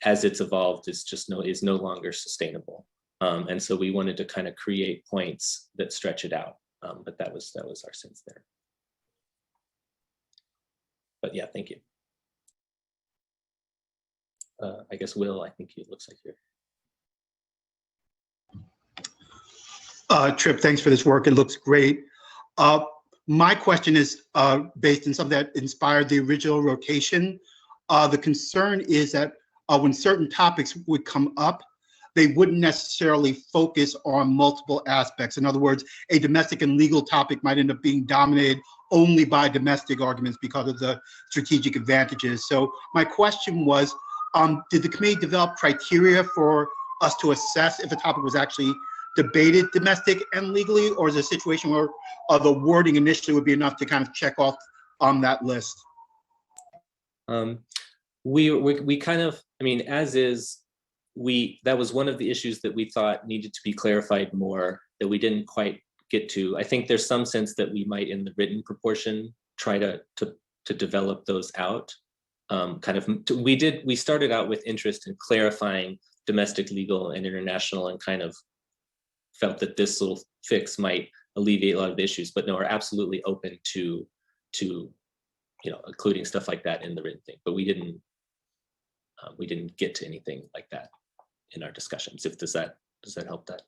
as it's evolved is no longer sustainable. And so we wanted to kind of create points that stretch it out. But that was our sense there. But yeah, thank you. I guess Will, I think it looks like you're. Trip, thanks for this work. It looks great. My question is based on something that inspired the original rotation. The concern is that when certain topics would come up, they wouldn't necessarily focus on multiple aspects. In other words, a domestic and legal topic might end up being dominated only by domestic arguments because of the strategic advantages. So my question was, did the committee develop criteria for us to assess if a topic was actually debated domestic and legally, or is it a situation where the wording initially would be enough to kind of check off on that list? We kind of, I mean, as is, that was one of the issues that we thought needed to be clarified more, that we didn't quite get to. I think there's some sense that we might, in the written proportion, try to develop those out. We started out with interest in clarifying domestic, legal, and international, and kind of felt that this little fix might alleviate a lot of the issues, but no, we're absolutely open to you know, including stuff like that in the written thing. But we didn't get to anything like that in our discussions. Does that help that?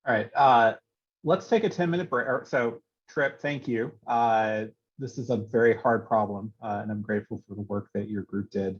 All right, let's take a 10-minute break. So Trip, thank you. This is a very hard problem, and I'm grateful for the work that your group did.